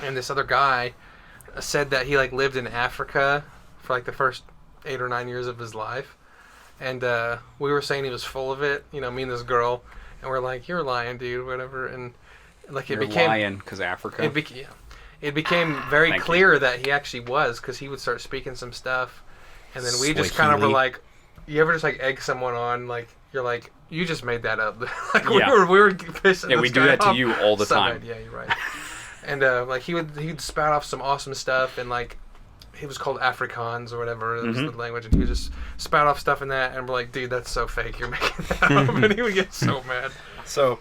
S2: And this other guy said that he like lived in Africa for like the first 8 or 9 years of his life, and we were saying he was full of it. You know, me and this girl, and we're like, "You're lying, dude," whatever. And like it
S3: You're
S2: became
S3: lying because Africa.
S2: it became very
S3: Thank
S2: clear that he actually was, because he would start speaking some stuff, and then we just kind of were
S1: Swahili.
S2: like, you ever just like egg someone on, like you're like, you just made that up. Like
S3: Yeah.
S2: we were pissing
S3: Yeah,
S2: this
S3: we do
S2: guy
S3: that to
S2: off
S3: you all the
S2: so
S3: time.
S2: bad. Yeah, you're right. And like he'd spout off some awesome stuff, and like he was called Afrikaans or whatever. That was the language, and he would just spout off stuff in that, and we're like, dude, that's so fake. You're making that up, and he would get so mad.
S1: So,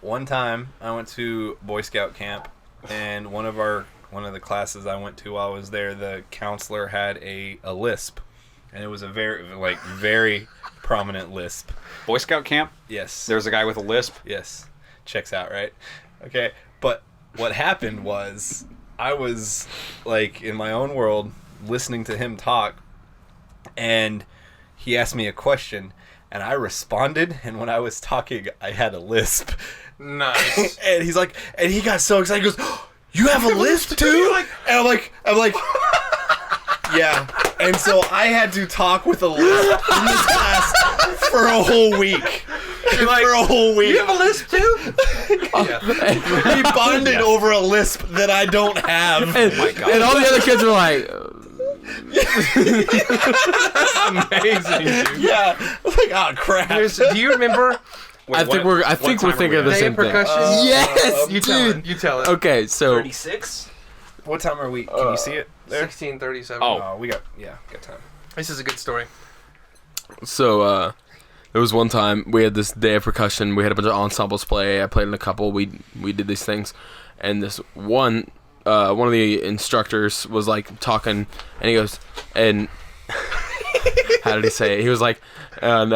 S1: one time I went to Boy Scout camp, and one of the classes I went to while I was there, the counselor had a lisp, and it was a very prominent lisp.
S3: Boy Scout camp?
S1: Yes.
S3: There's a guy with a lisp?
S1: Yes. Checks out, right? Okay. But what happened was I was like in my own world listening to him talk, and he asked me a question, and I responded, and when I was talking I had a lisp.
S2: Nice.
S1: And he's like, and he got so excited. He goes, "Oh, you have a lisp too?" And I'm like, yeah. And so I had to talk with a lisp in this class for a whole week.
S2: You're like,
S1: for a whole week.
S2: You have a lisp too? Yeah.
S1: We bonded over a lisp that I don't have.
S4: And,
S3: Oh my God.
S4: and all the other kids were like,
S2: That's amazing, dude.
S1: Yeah. Like, oh crap.
S2: Do you remember
S4: I think we're thinking of the
S2: Day
S4: same
S2: of
S4: thing.
S2: Percussion?
S4: Yes,
S2: You tell
S4: dude.
S2: it. You tell it.
S4: Okay, so
S1: 36? What time are we? Can you see it there?
S2: 1637.
S3: Oh.
S1: We got time.
S2: This is a good story.
S4: there was one time we had this day of percussion. We had a bunch of ensembles play. I played in a couple. We did these things, and this one of the instructors was like talking, and he goes, and how did he say it? He was like, and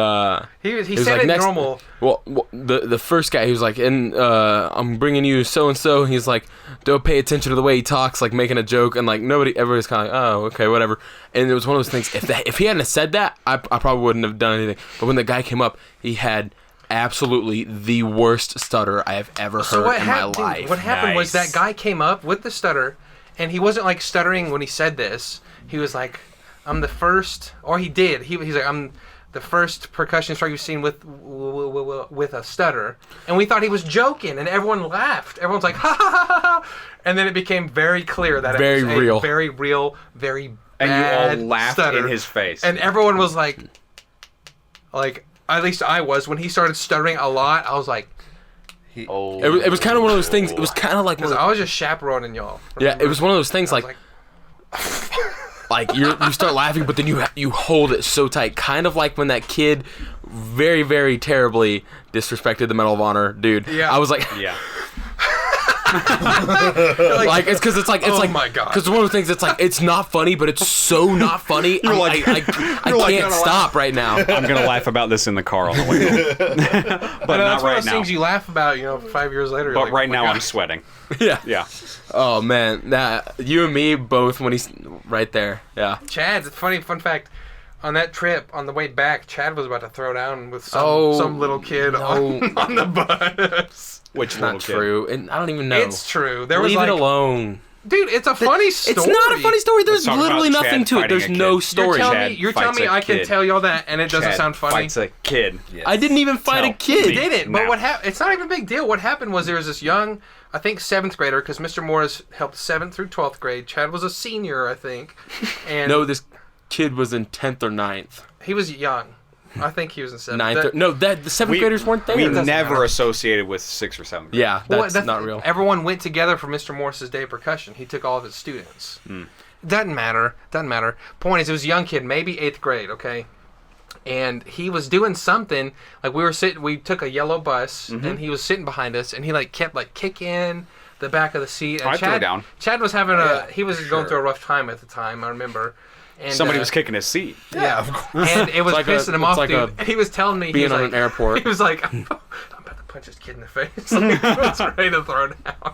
S2: He
S4: was
S2: said
S4: like,
S2: it
S4: next-
S2: normal.
S4: well, the first guy, he was like, and I'm bringing you so and so. He's like, don't pay attention to the way he talks, like making a joke, and like everybody's kind of like, oh, okay, whatever. And it was one of those things. If he hadn't have said that, I probably wouldn't have done anything. But when the guy came up, he had absolutely the worst stutter I have ever heard in my life.
S2: What happened was that guy came up with the stutter, and he wasn't like stuttering when he said this. He was like, I'm the first, or he did. He's like, I'm the first percussion instructor you've seen with a stutter. And we thought he was joking, and everyone laughed. Everyone's like, ha ha ha ha ha. And then it became very clear that
S4: Very
S2: it was
S4: real.
S2: a very real, very
S3: And
S2: bad
S3: you all laughed
S2: stutter.
S3: in his face.
S2: And everyone was like, at least I was. When he started stuttering a lot, I was like,
S3: oh.
S4: It was kind of one of those things. It was kind of like
S2: because I was just chaperoning y'all.
S4: yeah, it was one of those things
S2: I was
S4: like you start laughing, but then you hold it so tight, kind of like when that kid very, very terribly disrespected the Medal of Honor dude.
S2: Yeah.
S4: I was like,
S3: Yeah.
S4: like it's because it's like
S2: Oh my God.
S4: because one of the things it's like it's not funny, but it's so not funny. I can't stop right now.
S3: I'm going to laugh about this in the car on the way home. But
S2: that's
S3: not
S2: one of
S3: right
S2: those
S3: now.
S2: things you laugh about, 5 years later.
S3: But
S2: like,
S3: right
S2: oh my
S3: now I'm
S2: God.
S3: sweating.
S4: Yeah.
S3: Yeah.
S4: Oh man, that you and me both when he's right there. Yeah.
S2: Chad, fun fact. On that trip, on the way back, Chad was about to throw down with
S4: Oh,
S2: some little kid
S4: no.
S2: on the bus.
S3: Which little
S4: Not
S3: kid?
S4: true, and I don't even know.
S2: It's true. There was
S4: Leave
S2: like,
S4: it alone.
S2: dude, it's a funny story.
S4: It's not a funny story. There's
S3: Let's talk
S4: literally
S3: about
S4: nothing
S3: Chad
S4: to it.
S3: fighting
S4: There's
S3: a
S4: no
S3: kid.
S4: story.
S2: You're
S3: Chad
S2: telling me
S3: fights a
S2: I can
S3: kid.
S2: tell y'all that, and it doesn't
S3: Chad
S2: sound funny.
S3: fights a kid.
S1: Yes.
S4: I didn't even fight a
S3: Tell
S4: kid.
S2: He didn't. But
S3: now.
S2: what happened? It's not even a big deal. What happened was there was this young, I think 7th grader, because Mr. Morris helped 7th through 12th grade. Chad was a senior, I think, and
S4: No, this kid was in 10th or 9th.
S2: he was young. I think he was in 7th.
S4: 9th. The 7th graders weren't there.
S3: We
S2: doesn't
S3: never
S2: matter.
S3: associated with 6th or 7th.
S4: Yeah,
S2: Well,
S4: that's not real.
S2: Everyone went together for Mr. Morris's day of percussion. He took all of his students. Doesn't matter. Point is, it was a young kid, maybe 8th grade, okay? And he was doing something, like we took a yellow bus, and he was sitting behind us, and he kept kicking the back of the seat. And
S3: I'd throw down.
S2: Chad was having he was going through a rough time at the time, I remember. And,
S3: Somebody was kicking his seat.
S2: Yeah, of course. And it was
S4: like
S2: pissing him off,
S4: like
S2: dude. And he was telling me, he
S4: being
S2: was
S4: on
S2: like,
S4: an airport.
S2: He was like, I'm about to punch this kid in the face. Like, he was ready to throw down.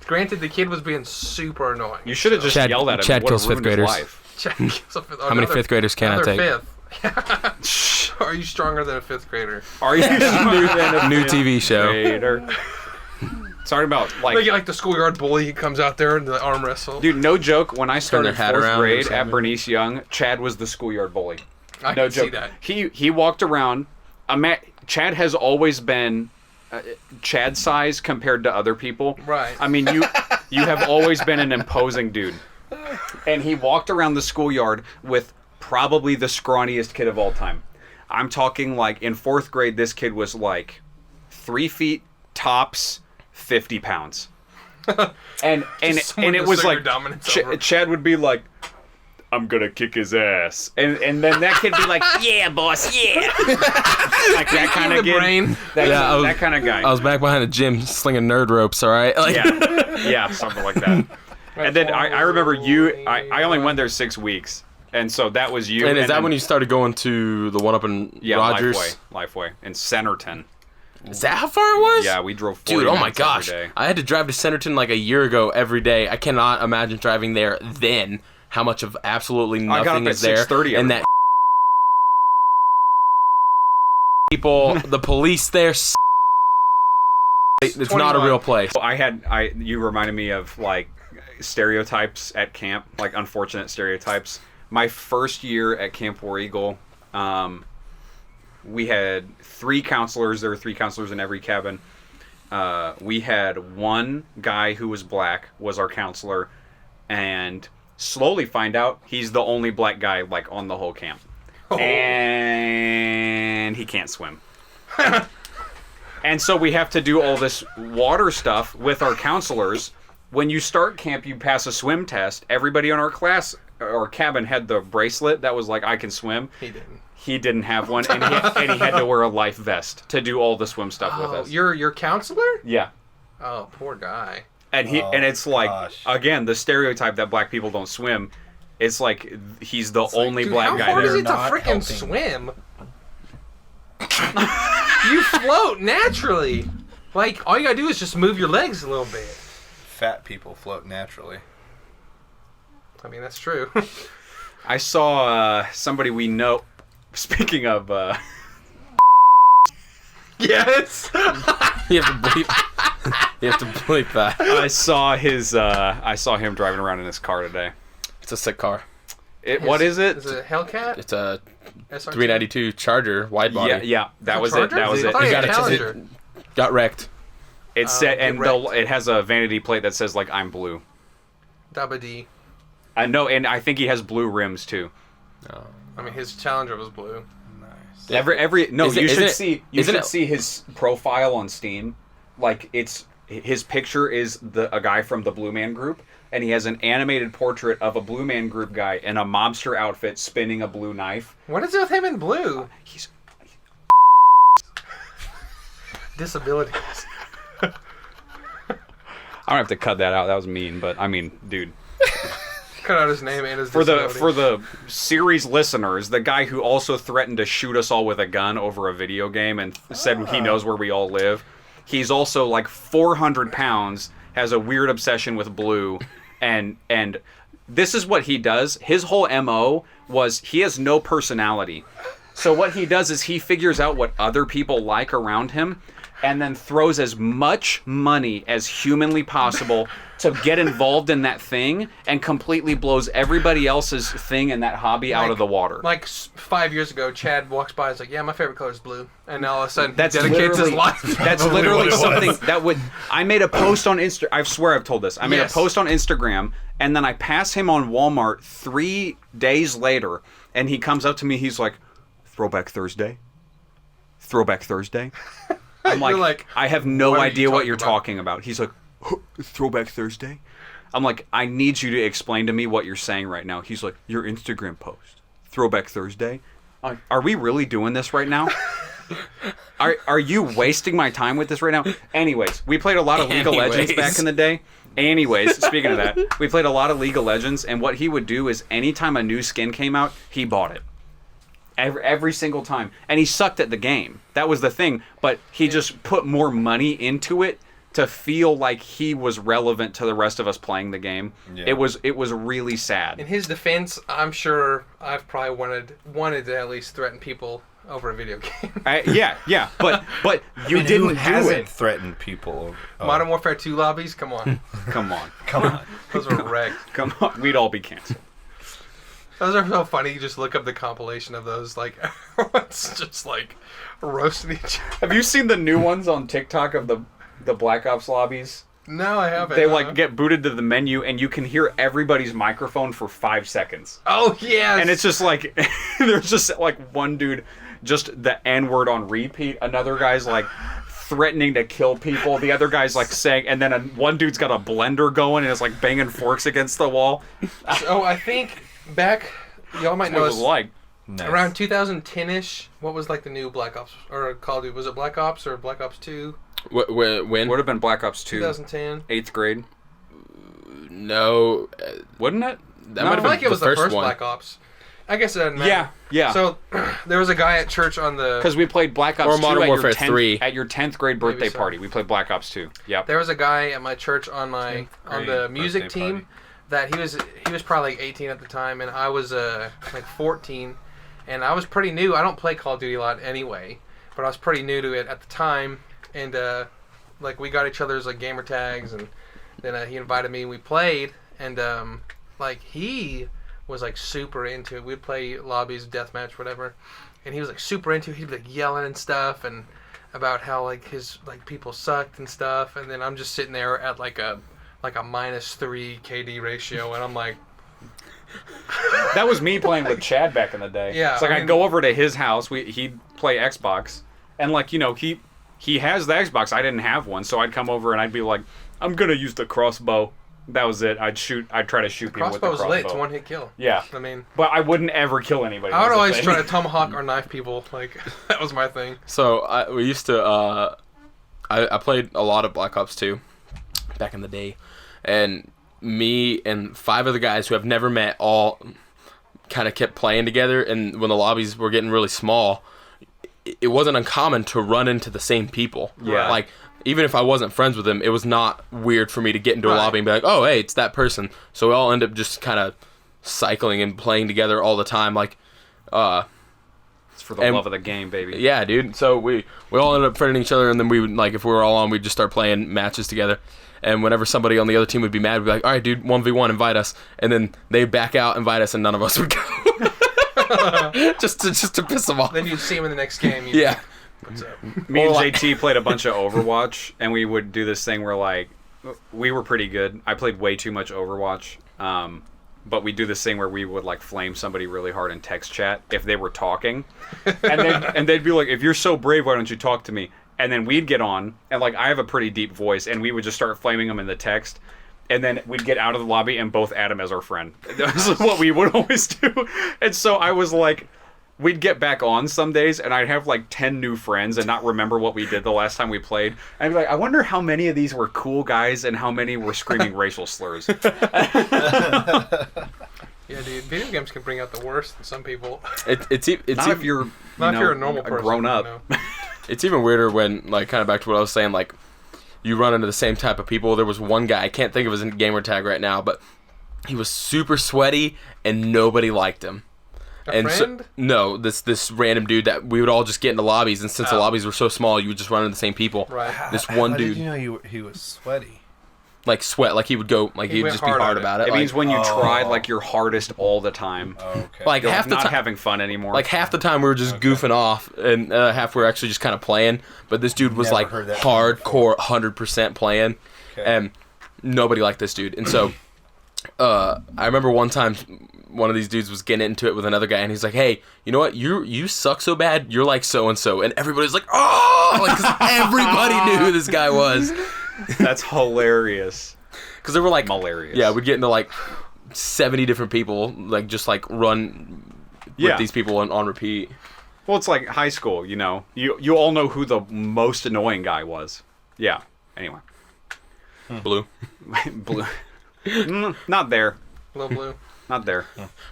S2: Granted, the kid was being super annoying.
S3: You should have just
S4: Chad-
S3: yelled at him.
S4: Chad
S3: It would've
S4: kills fifth
S3: ruined his
S4: graders.
S3: life.
S2: Chad kills a fifth-
S4: How many
S2: another-
S4: 5th graders can I
S2: another
S4: take?
S2: fifth. Are you stronger than a 5th grader?
S3: Are you smoother than a
S4: New TV show.
S3: grader? Sorry about
S2: They get the schoolyard bully. He comes out there and the arm wrestle.
S3: Dude, no joke. When I started
S4: their hat
S3: 4th
S4: around or
S3: grade at
S4: something.
S3: Bernice Young, Chad was the schoolyard bully.
S2: I
S3: No
S2: can see
S3: joke.
S2: that.
S3: He walked around. Chad has always been Chad size compared to other people.
S2: Right.
S3: I mean, you have always been an imposing dude. And he walked around the schoolyard with probably the scrawniest kid of all time. I'm talking in 4th grade, this kid was 3 feet tops, 50 pounds. And
S2: Someone
S3: it
S2: to
S3: was
S2: assert your dominance over.
S3: Chad would be like, I'm gonna kick his ass, and then that kid be like, yeah, boss, yeah, like that kind of
S2: brain.
S3: That kind of guy.
S4: I was back behind the gym slinging nerd ropes. All right. Like,
S3: yeah, something like that. And then I remember you. I only went there 6 weeks, and so that was you.
S4: And is that when you started going to the one up in Rogers?
S3: Lifeway in Centerton.
S4: Is that how far it was?
S3: Yeah, we drove 40
S4: Dude, oh my
S3: minutes
S4: gosh.
S3: every day.
S4: I had to drive to Centerton like a year ago every day. I cannot imagine driving there then. How much of absolutely
S3: I got
S4: nothing
S3: up
S4: is
S3: at
S4: there.
S3: 6:30
S4: And that people, the police there, it's not a real place.
S3: You reminded me of like stereotypes at camp, like unfortunate stereotypes. My first year at Camp War Eagle, we had 3 counselors. There were 3 counselors in every cabin. We had one guy who was black, was our counselor, and slowly find out he's the only black guy like on the whole camp. Oh. And he can't swim. And so we have to do all this water stuff with our counselors. When you start camp, you pass a swim test. Everybody on our class or cabin had the bracelet that was like, I can swim.
S2: He didn't.
S3: He didn't have one, and he had to wear a life vest to do all the swim stuff with us.
S2: Your counselor?
S3: Yeah.
S2: Oh, poor guy.
S3: And and it's like, again, the stereotype that black people don't swim. It's like he's the only black guy
S2: there. How hard is it to
S1: Not
S2: freaking
S1: helping.
S2: swim? You float naturally. Like, all you gotta do is just move your legs a little bit.
S1: Fat people float naturally.
S2: I mean, that's true.
S3: I saw somebody we know. Speaking of,
S2: yes.
S4: You have to bleep. You have to bleep that.
S3: I saw him driving around in his car today.
S4: It's a sick car.
S3: What is it?
S2: Is it a Hellcat?
S4: It's a
S2: SRT?
S4: 392 Charger wide body.
S3: Yeah, that was it.
S2: Charger?
S3: That was
S2: I
S3: it.
S2: thought
S4: You
S2: you had
S4: got
S2: a
S4: it.
S2: Challenger.
S4: Got wrecked.
S3: It's set, and
S2: get wrecked.
S3: it has a vanity plate that says like I'm blue.
S2: Dabba D.
S3: I know, and I think he has blue rims too.
S2: I mean, his Challenger was blue.
S1: Nice.
S3: You should
S4: isn't
S3: see his profile on Steam. Like his picture is a guy from the Blue Man Group, and he has an animated portrait of a Blue Man Group guy in a mobster outfit spinning a blue knife.
S2: What is it with him in blue?
S3: He's
S2: Disabilities.
S3: I don't have to cut that out. That was mean, but I mean, dude.
S2: Cut out his name and his
S3: For
S2: disability.
S3: the series listeners, the guy who also threatened to shoot us all with a gun over a video game and said he knows where we all live. He's also like 400 pounds, has a weird obsession with blue, and this is what he does. His whole MO was he has no personality. So what he does is he figures out what other people like around him and then throws as much money as humanly possible to get involved in that thing and completely blows everybody else's thing in that hobby out of the water.
S2: Like 5 years ago, Chad walks by and is like, yeah, my favorite color is blue. And all of a sudden,
S3: That's
S2: he dedicates his
S3: literally-
S2: life.
S3: That's literally something that would... I made a post on Insta... I swear I've told this. I made
S2: Yes.
S3: a post on Instagram, and then I pass him on Walmart 3 days later, and he comes up to me, he's like, Throwback Thursday? Throwback Thursday? I'm
S2: You're like,
S3: I have no
S2: what are you
S3: idea what
S2: talking
S3: you're
S2: about?
S3: talking about. He's like, Throwback Thursday? I'm like, I need you to explain to me what you're saying right now. He's like, your Instagram post. Throwback Thursday? Are we really doing this right now? Are you wasting my time with this right now? Anyways, we played a lot of League of Legends back in the day. Anyways, speaking of that, we played a lot of League of Legends, and what he would do is anytime a new skin came out, he bought it. Every single time. And he sucked at the game. That was the thing. But he just put more money into it to feel like he was relevant to the rest of us playing the game.
S1: Yeah.
S3: It was really sad.
S2: in his defense, I'm sure I've probably wanted to at least threaten people over a video game.
S3: Yeah. But you didn't
S1: Who
S3: do
S1: hasn't
S3: it.
S1: threatened people? Oh,
S2: Modern Warfare 2 lobbies? Come on.
S3: Come on.
S1: come on.
S2: Those are wrecked.
S3: Come on. We'd all be canceled.
S2: Those are so funny. You just look up the compilation of those. Like, everyone's just like roasting each other.
S3: Have you seen the new ones on TikTok of the Black Ops lobbies?
S2: No, I haven't.
S3: They like get booted to the menu and you can hear everybody's microphone for 5 seconds.
S2: Oh, yes.
S3: And it's just like, there's just like one dude, just the N-word on repeat. Another guy's like threatening to kill people. The other guy's like saying, and then one dude's got a blender going and is like banging forks against the wall.
S2: So I think back, y'all might
S3: That's
S2: know
S3: what it
S2: us
S3: was like.
S1: Nice.
S2: around 2010-ish. What was like the new Black Ops or Call of Duty? Was it Black Ops or Black Ops 2?
S4: When?
S3: Would have been Black Ops 2.
S2: 2010.
S3: 8th grade.
S4: No.
S3: Wouldn't it?
S4: That
S2: No,
S4: might
S2: I
S4: have
S2: feel like
S4: been
S2: it was the first
S4: one.
S2: Black Ops. I guess it doesn't matter.
S3: Yeah, yeah.
S2: So there was a guy at church on the.
S3: Because we played Black Ops
S4: Or
S3: 2
S4: Modern
S3: at
S4: Warfare
S3: your 10th,
S4: 3.
S3: at your 10th grade birthday
S2: so.
S3: party. We played Black Ops 2. Yep.
S2: There was a guy at my church on my
S1: 10th
S2: on the
S1: grade
S2: music
S1: birthday
S2: team
S1: party.
S2: that he was probably like 18 at the time, and I was like 14, and I was pretty new. I don't play Call of Duty a lot anyway, but I was pretty new to it at the time, and like we got each other's like gamer tags, and then he invited me and we played, and like he was like super into it. We'd play lobbies, deathmatch, whatever, and he was like super into it. He'd be like yelling and stuff, and about how like his like people sucked and stuff, and then I'm just sitting there at like a -3 KD ratio, and I'm like,
S3: That was me playing with Chad back in the day.
S2: Yeah,
S3: It's like
S2: I
S3: I'd
S2: mean-
S3: go over to his house. He'd play Xbox. And like, you know, he has the Xbox. I didn't have one. So I'd come over and I'd be like, I'm going to use the crossbow. That was it. I'd try to shoot people with the
S2: crossbow's
S3: crossbow.
S2: lit. It's one hit kill.
S3: Yeah.
S2: I mean,
S3: But I wouldn't ever kill anybody.
S2: I would
S3: was the
S2: always
S3: thing.
S2: try to tomahawk or knife people. Like that was my thing.
S4: So we used to. I played a lot of Black Ops 2 back in the day, and me and 5 other guys who I've never met all kind of kept playing together. And when the lobbies were getting really small, it wasn't uncommon to run into the same people.
S3: Yeah.
S4: Like, even if I wasn't friends with them, it was not weird for me to get into a
S2: Right.
S4: lobby and be like, oh, hey, it's that person. So we all end up just kind of cycling and playing together all the time. Like,
S3: It's for the
S4: and-
S3: love of the game, baby.
S4: yeah, dude. So we all ended up friending each other, and then we would, like, if we were all on, we'd just start playing matches together. And whenever somebody on the other team would be mad, we'd be like, all right, dude, 1v1, invite us. And then they'd back out, invite us, and none of us would go. just to piss them off.
S2: Then you'd see him in the next game. You'd
S4: Yeah.
S2: Like, what's up?
S3: Me and
S4: Well, like-
S3: JT played a bunch of Overwatch, and we would do this thing where, like, we were pretty good. I played way too much Overwatch, but we do this thing where we would, like, flame somebody really hard in text chat if they were talking, and they'd be like, "If you're so brave, why don't you talk to me?" And then we'd get on, and like I have a pretty deep voice, and we would just start flaming them in the text. And then we'd get out of the lobby and both add him as our friend. That's what we would always do. And so I was like, we'd get back on some days, and I'd have like 10 new friends and not remember what we did the last time we played. And I'd be like, I wonder how many of these were cool guys and how many were screaming racial slurs.
S2: Yeah, dude. Video games can bring out the worst in some people.
S4: It's
S3: Not
S4: even,
S3: if you're,
S2: Not if you're a normal person.
S3: grown up.
S2: You know?
S4: it's even weirder when, like, kind of back to what I was saying, like, you run into the same type of people. There was one guy, I can't think of his gamer tag right now, but he was super sweaty and nobody liked him.
S2: A friend?
S4: No, this random dude that we would all just get into lobbies, and since the
S2: Oh.
S4: lobbies were so small, you would just run into the same people.
S2: Right.
S4: This one
S1: How
S4: dude,
S1: did you know he was sweaty?
S4: like, sweat, like he would go, like
S2: He
S4: he'd
S2: went
S4: just be
S2: hard
S4: hard
S2: at it.
S4: about it.
S3: It
S4: like,
S3: means when you tried
S1: Oh.
S3: like your hardest all the time.
S1: Okay.
S4: like
S3: You're
S4: half the
S3: not
S4: time,
S3: having fun anymore.
S4: like half the time we were just goofing off, and half we were actually just kind of playing. But this dude was
S1: Never
S4: like
S1: heard that term
S4: hardcore, 100% playing,
S1: Okay.
S4: and nobody liked this dude. And so, I remember one time, one of these dudes was getting into it with another guy, and he's like, "Hey, you know what? You suck so bad. You're like so and so," and everybody's like, "Oh!" Like, 'cause everybody knew who this guy was.
S3: That's hilarious.
S4: Because they were like,
S3: Hilarious.
S4: yeah, we'd get into like 70 different people, like just like run with
S3: Yeah.
S4: these people on repeat.
S3: Well, it's like high school, you know. You all know who the most annoying guy was. Yeah. Anyway.
S4: Blue.
S3: Blue. Not there.
S2: Little blue.
S3: Not there.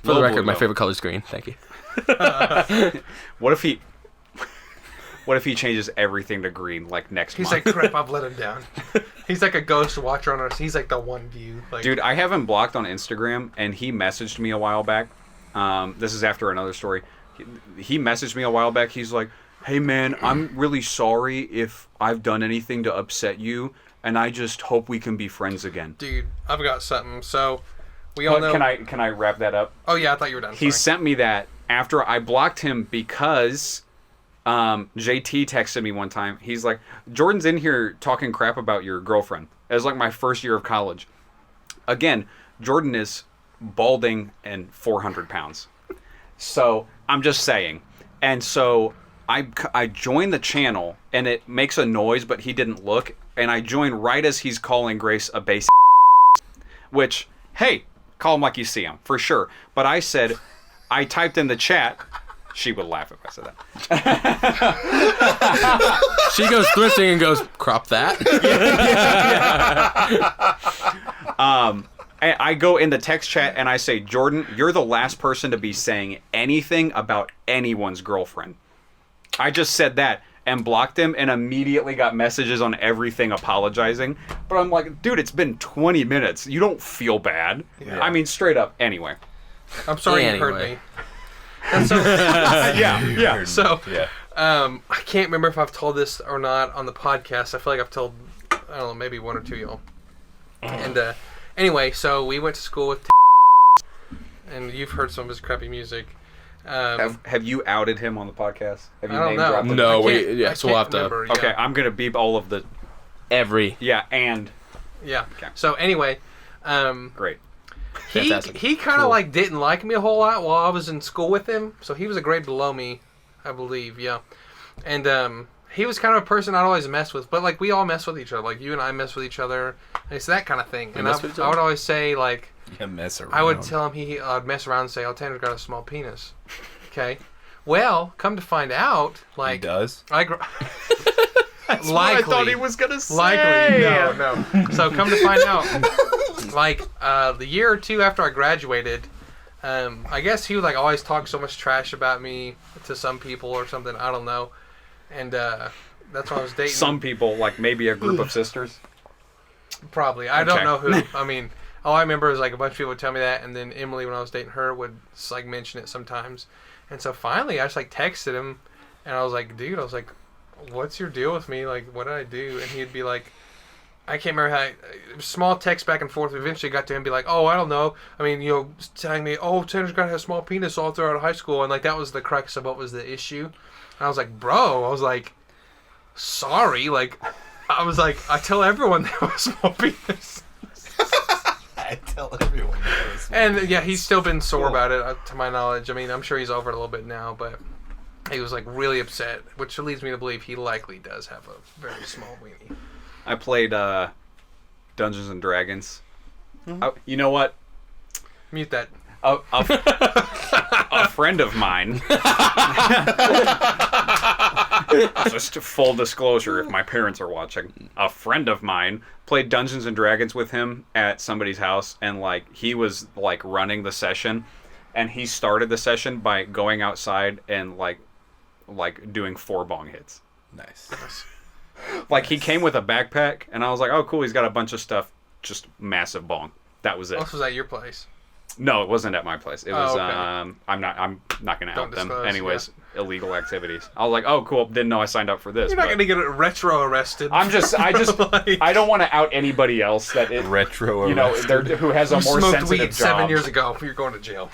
S4: For the record, my favorite color is green. Thank you.
S3: What if he changes everything to green like next
S2: He's
S3: month?
S2: like, crap, I've let him down. He's like a ghost watcher on us. He's like the one view. Like,
S3: Dude, I have him blocked on Instagram, and he messaged me a while back. This is after another story. He messaged me a while back. He's like, "Hey man, I'm really sorry if I've done anything to upset you, and I just hope we can be friends again."
S2: dude, I've got something. So, we all know.
S3: Can I wrap that up?
S2: Oh, yeah, I thought you were done.
S3: He
S2: Sorry.
S3: sent me that after I blocked him because JT texted me one time. He's like, "Jordan's in here talking crap about your girlfriend." It was like my first year of college. Again, Jordan is balding and 400 pounds. So I'm just saying. And so I joined the channel, and it makes a noise, but he didn't look. And I joined right as he's calling Grace a base. Which, hey, Call them like you see them, for sure. But I said, I typed in the chat. She would laugh if I said that.
S4: She goes thrifting and goes, crop that.
S3: I go in the text chat and I say, Jordan, you're the last person to be saying anything about anyone's girlfriend. I just said that and blocked him and immediately got messages on everything apologizing. But I'm like, dude, it's been 20 minutes. You don't feel bad.
S1: Yeah.
S3: I mean, straight up. Anyway.
S2: I'm sorry you
S4: Anyway.
S2: heard me. And so,
S3: Yeah.
S2: so
S1: Yeah.
S2: I can't remember if I've told this or not on the podcast. I feel like I've told, I don't know, maybe one or two of y'all. And anyway, so we went to school with and you've heard some of his crappy music.
S3: Have you outed him on the podcast? Have you
S2: I don't
S3: name
S2: know.
S3: dropped him?
S4: No,
S2: I can't-
S4: yeah,
S2: I
S4: so we'll
S2: can't
S4: have to.
S2: remember, yeah.
S3: Okay, I'm going to beep all of the...
S2: Yeah.
S3: Okay.
S2: So anyway,
S3: Great.
S4: Fantastic.
S2: he kind of
S4: Cool.
S2: like didn't like me a whole lot while I was in school with him. So he was a grade below me, I believe. Yeah, and he was kind of a person I'd always mess with. But like we all mess with each other. Like you and I mess with each other. And it's that kind of thing. And
S4: mess with each
S2: I would
S4: other?
S2: always say like
S1: You mess around.
S2: I would tell him I'd mess around and say, "Oh, Tanner's got a small penis." Okay. Well, come to find out,
S1: He
S2: like
S1: does.
S3: That's
S2: likely.
S3: what I thought he was going to say.
S2: Likely, no. So come to find out, like the year or two after I graduated, I guess he would like always talk so much trash about me to some people or something. I don't know, and that's why I was dating.
S3: Some people, like maybe a group of sisters.
S2: Probably. I don't
S3: Okay.
S2: know who. I mean, all I remember is like a bunch of people would tell me that, and then Emily, when I was dating her, would just, like mention it sometimes. And so finally, I just like texted him, and I was like, dude, what's your deal with me? Like, what did I do? And he'd be like, I can't remember how. Small text back and forth. Eventually, got to him be like, oh, I don't know. I mean, telling me, oh, Tanner's got to have a small penis all throughout high school, and like that was the crux of what was the issue. And I was like, bro, sorry, like. I was like, I tell everyone they have a small penis.
S1: I tell everyone.
S2: And yeah, he's still been sore about it, to my knowledge. I mean, I'm sure he's over it a little bit now, but he was like really upset, which leads me to believe he likely does have a very small weenie.
S3: I played Dungeons and Dragons. Oh, you know what?
S2: Mute that.
S3: A friend of mine. Just full disclosure, if my parents are watching, a friend of mine played Dungeons and Dragons with him at somebody's house, and like he was like running the session, and he started the session by going outside and like doing 4 bong hits.
S1: Nice.
S3: Like he came with a backpack, and I was like, oh cool, he's got a bunch of stuff, just massive bong. That was it.
S2: Also, was at your place?
S3: No, it wasn't at my place. It was
S2: okay.
S3: I'm not gonna
S2: Don't
S3: out them.
S2: disclose,
S3: Anyways, illegal activities. I was like, oh cool, didn't know I signed up for this.
S2: You're not
S3: but
S2: going to get retro arrested.
S3: I just
S2: Like,
S3: I don't want to out anybody else that it,
S1: Retro.
S3: you know, who has a
S2: you
S3: more
S2: smoked
S3: sensitive
S2: weed
S3: job.
S2: 7 years ago. You're going to jail.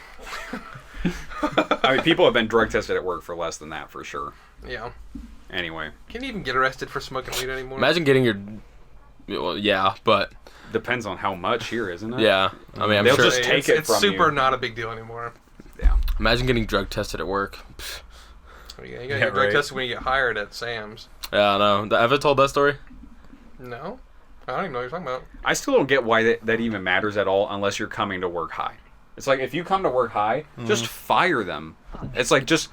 S3: I mean, people have been drug tested at work for less than that for sure.
S2: Yeah.
S3: Anyway,
S2: Can you even get arrested for smoking weed anymore?
S4: Imagine getting your. Well, yeah, but
S3: depends on how much here, isn't it?
S4: yeah. I mean, I'm
S3: They'll
S4: sure.
S3: just take it
S2: it's
S3: from
S2: super
S3: you.
S2: not a big deal anymore.
S3: Yeah.
S4: Imagine getting drug tested at work. Pfft.
S2: You got
S1: Yeah,
S2: your drug
S1: right.
S2: tested when you get hired at Sam's.
S4: Yeah, I know. Have I told that story?
S2: No? I don't even know what you're talking about.
S3: I still don't get why that even matters at all unless you're coming to work high. It's like if you come to work high, just fire them. It's like just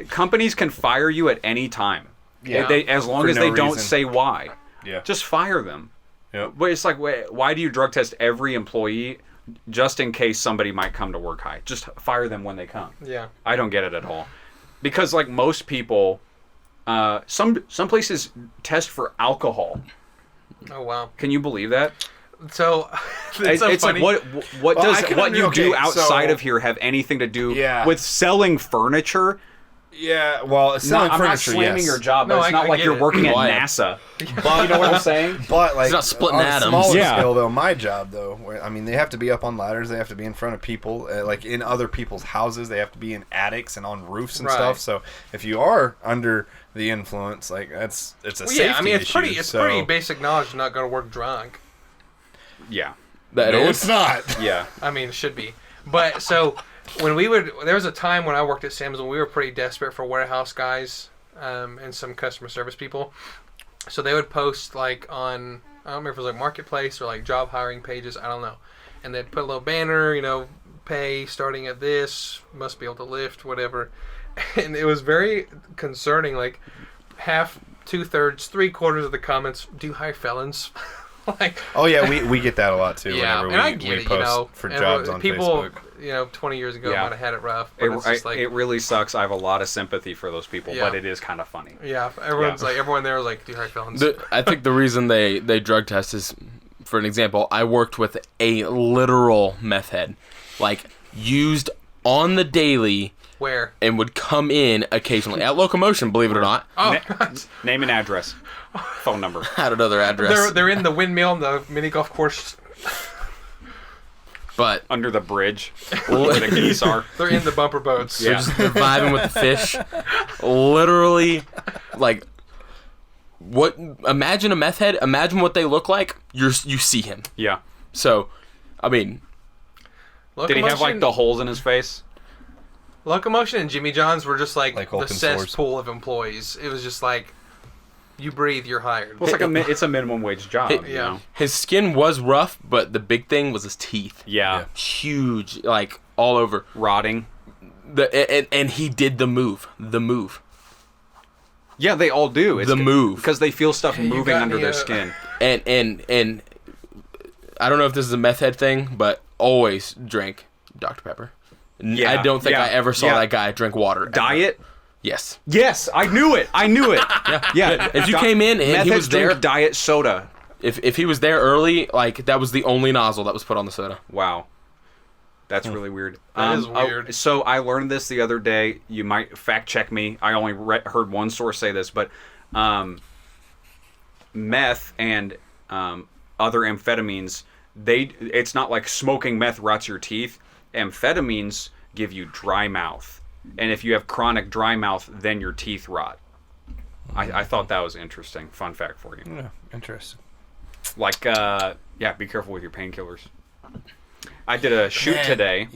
S3: companies can fire you at any time.
S1: Yeah.
S3: As long
S1: For
S3: as
S1: no
S3: they don't
S1: reason.
S3: say why.
S1: Yeah.
S3: Just fire them.
S1: Yep.
S3: But it's like, why do you drug test every employee just in case somebody might come to work high? Just fire them when they come.
S2: Yeah.
S3: I don't get it at all. Because like most people, some places test for alcohol.
S2: Oh, wow.
S3: Can you believe that?
S2: So, it's so
S3: It's
S2: funny.
S3: like what
S1: Well,
S3: does
S1: I can
S3: what you do
S1: okay,
S3: outside
S1: so-
S3: of here have anything to do
S1: Yeah.
S3: with selling furniture?
S1: Yeah. Well, it's selling
S3: I'm not
S1: furniture.
S3: slamming
S1: Yes.
S3: your job, but
S2: No,
S3: it's not
S2: I
S3: like
S2: get
S3: you're
S2: it.
S3: working at
S4: Why?
S3: NASA.
S1: But
S3: You know what I'm saying?
S1: But like,
S4: He's not splitting
S1: on
S4: atoms.
S1: a smaller
S3: Yeah.
S1: scale, though, my job though, where, I mean, they have to be up on ladders, they have to be in front of people, like in other people's houses, they have to be in attics and on roofs and
S2: Right.
S1: stuff. So if you are under the influence, like it's a
S2: Well,
S1: safety
S2: yeah, I mean, it's
S1: issue,
S2: pretty
S1: so-
S2: basic knowledge to not go to work drunk.
S3: Yeah.
S4: That
S1: No,
S4: is?
S1: it's not.
S3: Yeah.
S2: I mean, it should be. But so when there was a time when I worked at Sam's when we were pretty desperate for warehouse guys and some customer service people. So they would post like on, I don't remember if it was like Marketplace or like job hiring pages, I don't know. and they'd put a little banner, pay starting at this, must be able to lift, whatever. And it was very concerning. Like half, 2/3, 3/4 of the comments, do you hire felons? Like,
S1: oh yeah, we get that a lot too.
S2: yeah,
S1: Whenever
S2: and I
S1: we
S2: get it,
S1: post for jobs on
S2: people,
S1: Facebook.
S2: 20 years ago
S3: Yeah.
S2: might have had it rough. But it's just like,
S3: it really sucks. I have a lot of sympathy for those people,
S2: Yeah.
S3: but it is kind of funny.
S2: yeah, everyone there was like, do you hire felons?
S4: I think the reason they drug test is, for an example, I worked with a literal meth head, like used on the daily,
S2: Where?
S4: and would come in occasionally at Locomotion, believe it or not.
S2: Oh,
S3: Name and address, phone number.
S4: Had another address,
S2: they're in the windmill and the mini golf course.
S4: but
S3: Under the bridge where the geese are.
S2: They're in the bumper boats.
S3: Yeah.
S4: they're vibing with the fish. Literally, like, imagine a meth head. Imagine what they look like. You see him.
S3: Yeah.
S4: So, I mean,
S3: Did he have like the holes in his face?
S2: Locomotion and Jimmy John's were just like the
S1: open sores.
S2: cesspool of employees. It was just like, you breathe, you're hired.
S3: Well, it's a minimum wage job.
S4: It-
S3: you
S2: yeah.
S3: know?
S4: his skin was rough, but the big thing was his teeth.
S3: Yeah.
S4: Huge, like all over.
S3: Rotting.
S4: And he did the move. The move.
S3: Yeah, they all do.
S4: The move.
S3: Because they feel stuff
S2: Hey, you
S3: moving
S2: got
S3: under
S2: me
S3: their
S2: a-
S3: skin.
S4: And I don't know if this is a meth head thing, but always drank Dr. Pepper.
S3: Yeah,
S4: I don't think
S3: yeah,
S4: I ever saw
S3: yeah.
S4: that guy drink water. ever.
S3: Diet?
S4: Yes.
S3: Yes, I knew it. Yeah.
S4: If you came in and
S3: meth
S4: he
S3: heads
S4: was there,
S3: drink diet soda.
S4: if he was there early, like that was the only nozzle that was put on the soda.
S3: Wow. That's really weird.
S2: That is weird.
S3: So I learned this the other day. You might fact check me. I only heard one source say this, but meth and other amphetamines, it's not like smoking meth rots your teeth. Amphetamines give you dry mouth. And if you have chronic dry mouth, then your teeth rot. I thought that was interesting. Fun fact for you.
S1: Yeah, interesting.
S3: Like, yeah, be careful with your painkillers. I did a shoot today,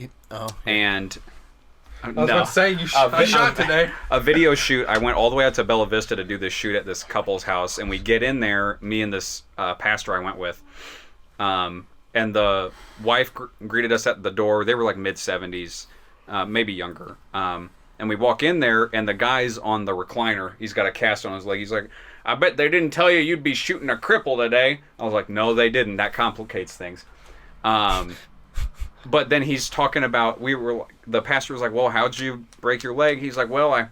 S3: and
S2: I was about to say, I shot today.
S3: a video shoot. I went all the way out to Bella Vista to do this shoot at this couple's house, and we get in there, me and this pastor I went with, and the wife greeted us at the door. They were like mid-70s, maybe younger. And we walk in there, and the guy's on the recliner. He's got a cast on his leg. He's like, I bet they didn't tell you you'd be shooting a cripple today. I was like, no, they didn't. That complicates things. But then he's talking about, the pastor was like, well, how'd you break your leg? He's like, well, I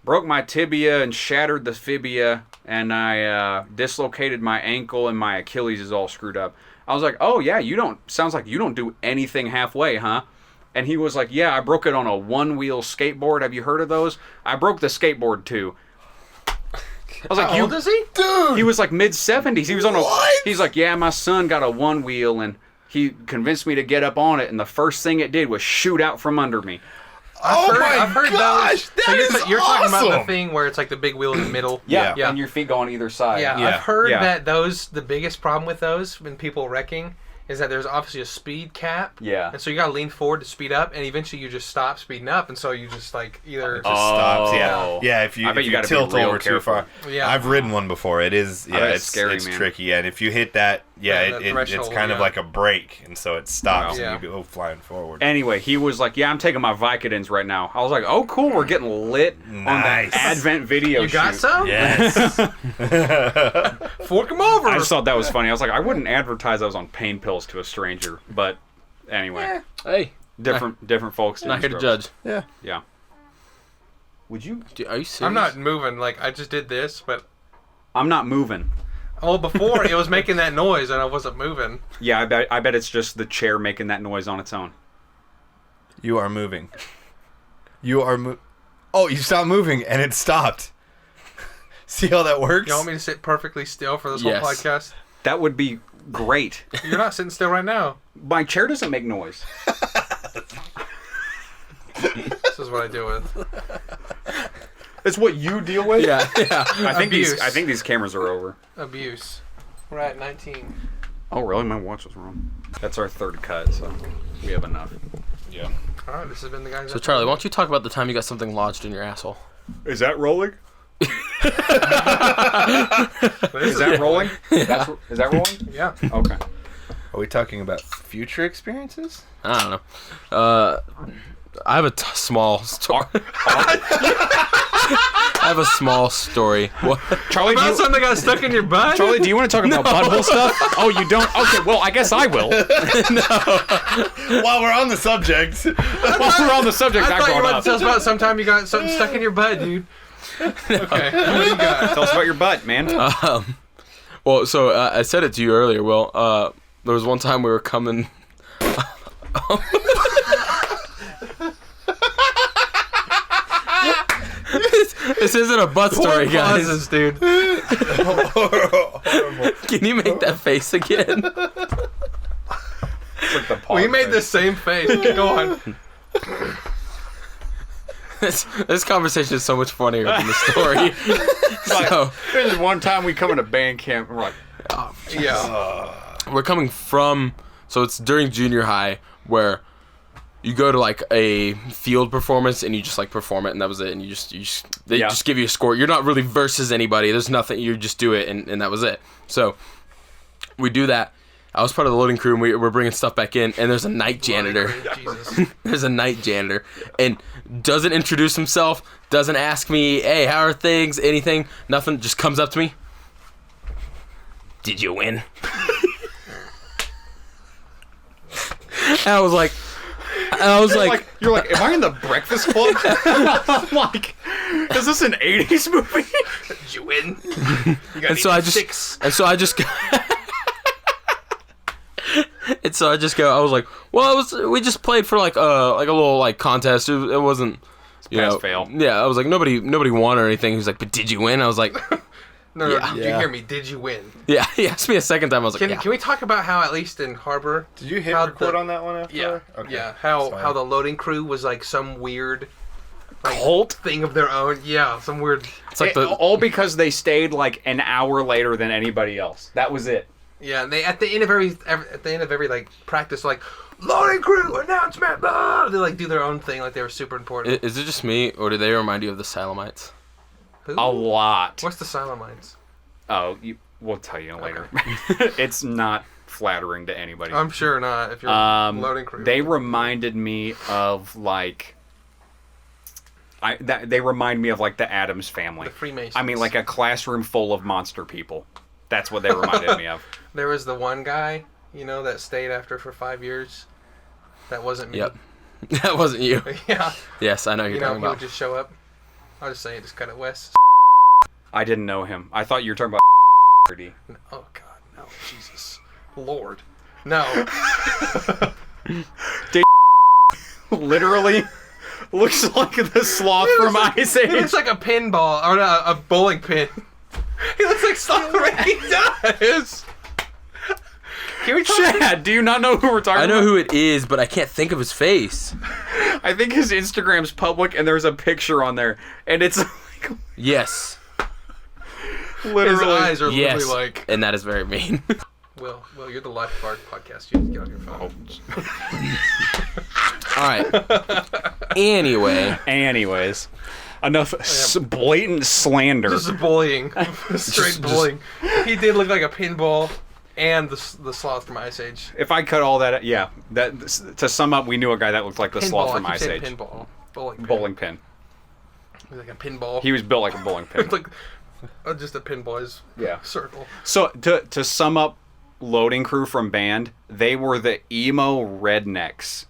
S3: broke my tibia and shattered the fibia, and I dislocated my ankle, and my Achilles is all screwed up. I was like, oh, yeah, sounds like you don't do anything halfway, huh? And he was like, yeah, I broke it on a one-wheel skateboard. Have you heard of those? I broke the skateboard, too. I was like,
S2: How old is he?
S1: Dude!
S3: He was like mid-70s. He was on He's like, yeah, my son got a one wheel, and he convinced me to get up on it, and the first thing it did was shoot out from under me.
S2: I've heard
S1: gosh,
S2: those.
S1: that
S2: So
S1: is
S2: you're talking about the
S1: awesome.
S2: thing where it's like the big wheel in the middle.
S1: Yeah.
S2: Yeah.
S3: And your feet go on either side.
S2: Yeah,
S1: Yeah.
S2: I've heard
S3: Yeah.
S2: that the biggest problem with those when people wrecking is that there's obviously a speed cap.
S3: Yeah.
S2: And so you gotta lean forward to speed up, and eventually you just stop speeding up, and so you just like either.
S1: It just stops. Yeah,
S3: Oh.
S1: yeah. If you,
S3: I bet
S1: if
S3: you
S1: you
S3: gotta be
S1: tilt
S3: real
S1: over too
S3: careful.
S1: far.
S2: Yeah.
S1: I've ridden one before. It is.
S3: I bet
S1: Yeah,
S3: it's
S1: it's
S3: scary,
S1: it's
S3: man.
S1: tricky. Yeah, and if you hit that,
S2: Yeah,
S1: yeah,
S2: that
S1: it's
S2: threshold,
S1: kind of
S2: yeah.
S1: like a brake, and so it stops,
S2: Wow.
S1: and you go flying forward.
S3: Anyway, he was like, yeah, I'm taking my Vicodins right now. I was like, oh, cool, we're getting lit on
S1: Nice.
S3: the Advent video
S2: you got
S3: shoot.
S2: some?
S1: Yes.
S2: Fork them over.
S3: I just thought that was funny. I was like, I wouldn't advertise I was on pain pills to a stranger. But anyway,
S4: Hey,
S3: different folks.
S4: not here to
S3: different
S4: judge.
S1: Yeah.
S3: strokes. Yeah. Would you?
S4: Dude, are you serious?
S2: I'm not moving. Like I just did this, but
S3: I'm not moving.
S2: before it was making that noise, and I wasn't moving.
S3: Yeah, I bet it's just the chair making that noise on its own.
S1: You are moving. You are Oh, you stopped moving, and it stopped. See how that works?
S2: You want me to sit perfectly still for this
S4: Yes.
S2: whole podcast?
S3: That would be great.
S2: You're not sitting still right now.
S3: My chair doesn't make noise.
S2: This is what I deal with.
S3: It's what you deal with.
S4: Yeah, yeah.
S2: Abuse.
S3: I think these cameras are over.
S2: Abuse. We're at 19.
S3: Oh, really? My watch was wrong. That's our third cut, so we have enough.
S1: Yeah.
S2: All right, this has been the guys.
S4: So Charlie, why don't you talk about the time you got something lodged in your asshole?
S3: Is that rolling?
S2: Is
S3: Is that rolling? Is that rolling?
S2: Yeah.
S3: Okay.
S1: Are we talking about future experiences?
S4: I don't know. I have a small story. I have a small story. What?
S3: Charlie,
S2: About something that got stuck in your butt?
S3: Charlie, do you want to talk about butthole stuff? Oh, you don't? Okay, well, I guess I will.
S1: While we're on the subject.
S3: While we're on the subject,
S2: I thought you
S3: brought
S2: wanted
S3: up.
S2: to tell us about sometime you got something stuck in your butt, dude. Okay, what do you got?
S3: Tell us about your butt, man.
S4: Well, so I said it to you earlier. Well, there was one time we were coming. This isn't a butt story, guys.
S2: Pauses, dude.
S4: Can you make that face again?
S3: It's like the
S2: We
S3: pog
S2: made
S3: face.
S2: the same face. Go on.
S4: This conversation is so much funnier than the story. So
S3: There's one time we come into band camp and we're like,
S2: Yeah.
S4: we're coming from. So it's during junior high where you go to like a field performance and you just like perform it and that was it, and they
S3: Yeah.
S4: just give you a score. You're not really versus anybody. There's nothing. You just do it and that was it. So we do that. I was part of the loading crew and we're bringing stuff back in, and there's a night janitor.
S2: Jesus.
S4: There's a night janitor and doesn't introduce himself, doesn't ask me, hey, how are things, anything, nothing, just comes up to me. Did you win? And I was like,
S3: you're like, am I in the Breakfast Club? I'm like, is this an 80s movie?
S2: Did you win? You got
S4: and so I just, and so I just go, I was like, well, we just played for like a little like contest. It wasn't, you
S3: pass
S4: know,
S3: fail.
S4: Yeah, I was like, nobody won or anything. He was like, but did you win? I was like,
S2: No,
S4: Yeah.
S2: did you hear me? Did you win?
S4: yeah. He asked me a second time. I was like,
S2: Can,
S4: yeah.
S2: can we talk about how, at least in Harbor,
S1: Did you hit
S2: How
S1: record
S2: the-
S1: on that one after?
S2: yeah,
S1: Okay.
S2: yeah, how
S1: Sorry.
S2: the loading crew was like some weird
S3: Cult?
S2: thing of their own. Yeah, some weird.
S4: It's like the
S3: all because they stayed like an hour later than anybody else. That was it.
S2: Yeah, and they at the end of every like practice, like loading crew announcement. Blah! They like do their own thing, like they were super important.
S4: Is it just me, or do they remind you of the Salamites?
S2: Who?
S3: A lot.
S2: What's the Silamites?
S3: Oh, we'll tell you later. It's not flattering to anybody.
S2: I'm sure not. If you're loading crew,
S3: They reminded me of like they remind me of like the Addams Family.
S2: the Freemasons.
S3: I mean, like a classroom full of monster people. That's what they reminded me of.
S2: There was the one guy, you know, that stayed after for 5 years. That wasn't me.
S4: Yep. That wasn't you.
S2: Yeah.
S4: Yes, I know who
S2: You
S4: you're
S2: know,
S4: talking
S2: he would
S4: about.
S2: just show up. I'll just say it, just cut it west.
S3: I didn't know him. I thought you were talking about.
S2: Oh God, no, Jesus, Lord, no.
S3: Literally looks like the sloth from Ice
S2: He looks
S3: Age.
S2: like a pinball or a bowling pin. He looks like something he does. Can we talk?
S3: Chad, do you not know who we're talking
S4: I
S3: about?
S4: know who it is, but I can't think of his face.
S3: I think his Instagram's public and there's a picture on there. And it's like,
S4: Yes.
S3: literally.
S2: His eyes are
S4: Yes.
S2: literally like.
S4: And that is very mean.
S2: Will, you're the lifeguard podcast. You have to get on your phone.
S3: Oh.
S4: All right. Anyway.
S3: Anyways, enough blatant slander.
S2: Just bullying, straight bullying. He did look like a pinball and the sloth from Ice Age.
S3: If I cut all that, yeah. That to sum up, we knew a guy that looked like the sloth from
S2: I
S3: Ice
S2: keep
S3: Age.
S2: saying pinball. Bowling pin.
S3: Bowling pin.
S2: He was like a pinball.
S3: He was built like a bowling pin.
S2: It's like just a pinball's
S3: Yeah.
S2: circle.
S3: So to sum up, loading crew from band, they were the emo rednecks,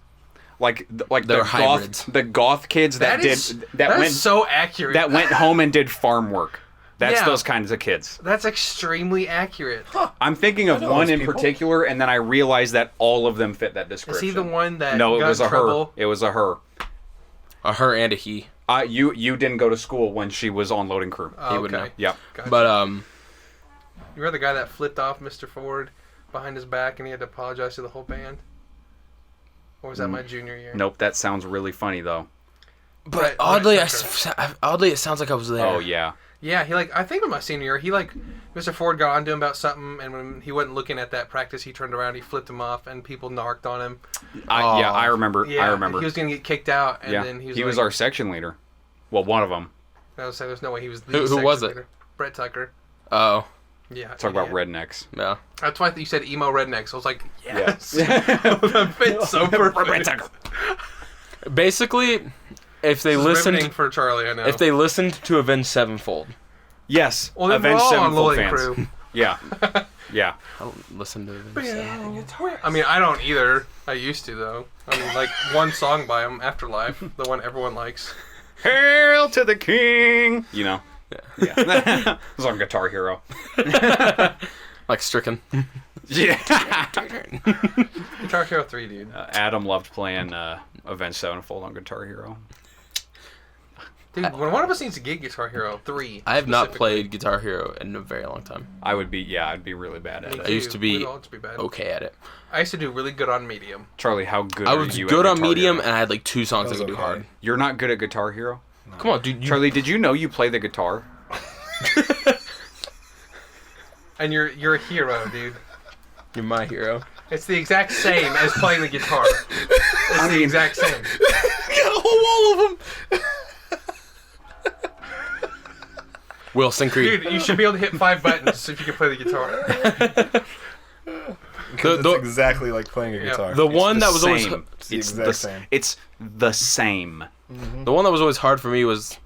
S3: like
S4: They
S3: the
S4: were hybrids.
S3: goth kids that
S2: That's so accurate.
S3: that went home and did farm work. That's
S2: Yeah.
S3: those kinds of kids.
S2: That's extremely accurate.
S3: I'm thinking of
S1: know
S3: one
S1: those
S3: in
S1: people.
S3: particular, and then I realized that all of them fit that
S2: Is
S3: description.
S2: he the one that
S3: No, it
S2: got
S3: was
S2: in
S3: a
S2: trouble?
S3: her. It was a her.
S4: A her and a he.
S3: You didn't go to school when she was on loading crew.
S2: Oh,
S4: He would
S2: okay.
S4: know.
S3: Yep.
S2: Gotcha.
S4: But
S2: You were the guy that flipped off Mr. Ford behind his back and he had to apologize to the whole band? Or was that my junior year?
S3: Nope. That sounds really funny though.
S2: Brett
S4: oddly,
S2: Tucker.
S4: oddly, it sounds like I was there.
S3: Oh yeah.
S2: Yeah, I think in my senior year, Mr. Ford got on to him about something, and when he wasn't looking at that practice, he turned around, he flipped him off, and people narked on him.
S3: I remember.
S2: Yeah,
S3: I remember.
S2: he was going to get kicked out, and
S3: yeah.
S2: then
S3: He was our section leader. Well, one of them.
S2: I was saying, there's no way he was the
S4: Who
S2: section
S4: was it?
S2: leader. Brett Tucker.
S4: Oh.
S2: Yeah.
S3: Talk about
S2: idiot.
S3: rednecks.
S4: Yeah.
S2: That's why you said emo rednecks. I was like, yes.
S3: Yeah.
S2: That fits so perfect.
S4: Basically, if they
S2: This is
S4: listened,
S2: riveting for Charlie, I know.
S4: if they listened to Avenged Sevenfold,
S3: Yes.
S2: well, then
S3: Avenged
S2: we're all on
S3: Sevenfold
S2: Loading
S3: fans.
S2: Crew.
S3: Yeah. Yeah.
S4: I don't listen to Avenged.
S2: I mean, I don't either. I used to, though. I mean, like, one song by them, Afterlife, the one everyone likes.
S3: Hail to the king. You know. Yeah. It was on Guitar Hero.
S4: Like Stricken.
S3: Yeah.
S2: Guitar Hero 3, dude.
S3: Adam loved playing Avenged Sevenfold on Guitar Hero.
S2: Dude, when one of us needs to get Guitar Hero 3.
S4: I have not
S2: specifically,
S4: played Guitar Hero in a very long time.
S3: I'd be really bad at
S2: Me
S3: it.
S4: I used to be
S2: We'd all just be bad.
S4: okay at it.
S2: I used to do really good on medium.
S3: Charlie, how good
S4: I
S3: are
S4: was
S3: you
S4: good
S3: at
S4: on
S3: Guitar
S4: medium,
S3: Hero?
S4: and I had like 2 songs I
S1: That
S4: could do
S1: was
S4: hard.
S1: okay.
S3: You're not good at Guitar Hero?
S4: Come on, dude.
S3: Charlie, did you know you play the guitar?
S2: And you're a hero, dude.
S4: You're my hero.
S2: It's the exact same as playing the guitar. It's the exact same.
S1: Got a whole wall of them.
S4: Wilson Creed.
S2: Dude, you should be able to hit 5 buttons if you can play the guitar.
S1: It's exactly like playing a
S2: Yeah.
S1: guitar.
S4: The one that was always
S3: Same.
S1: It's the
S3: It's
S1: exact
S3: the
S1: same.
S3: It's the same.
S4: the one that was always hard for me was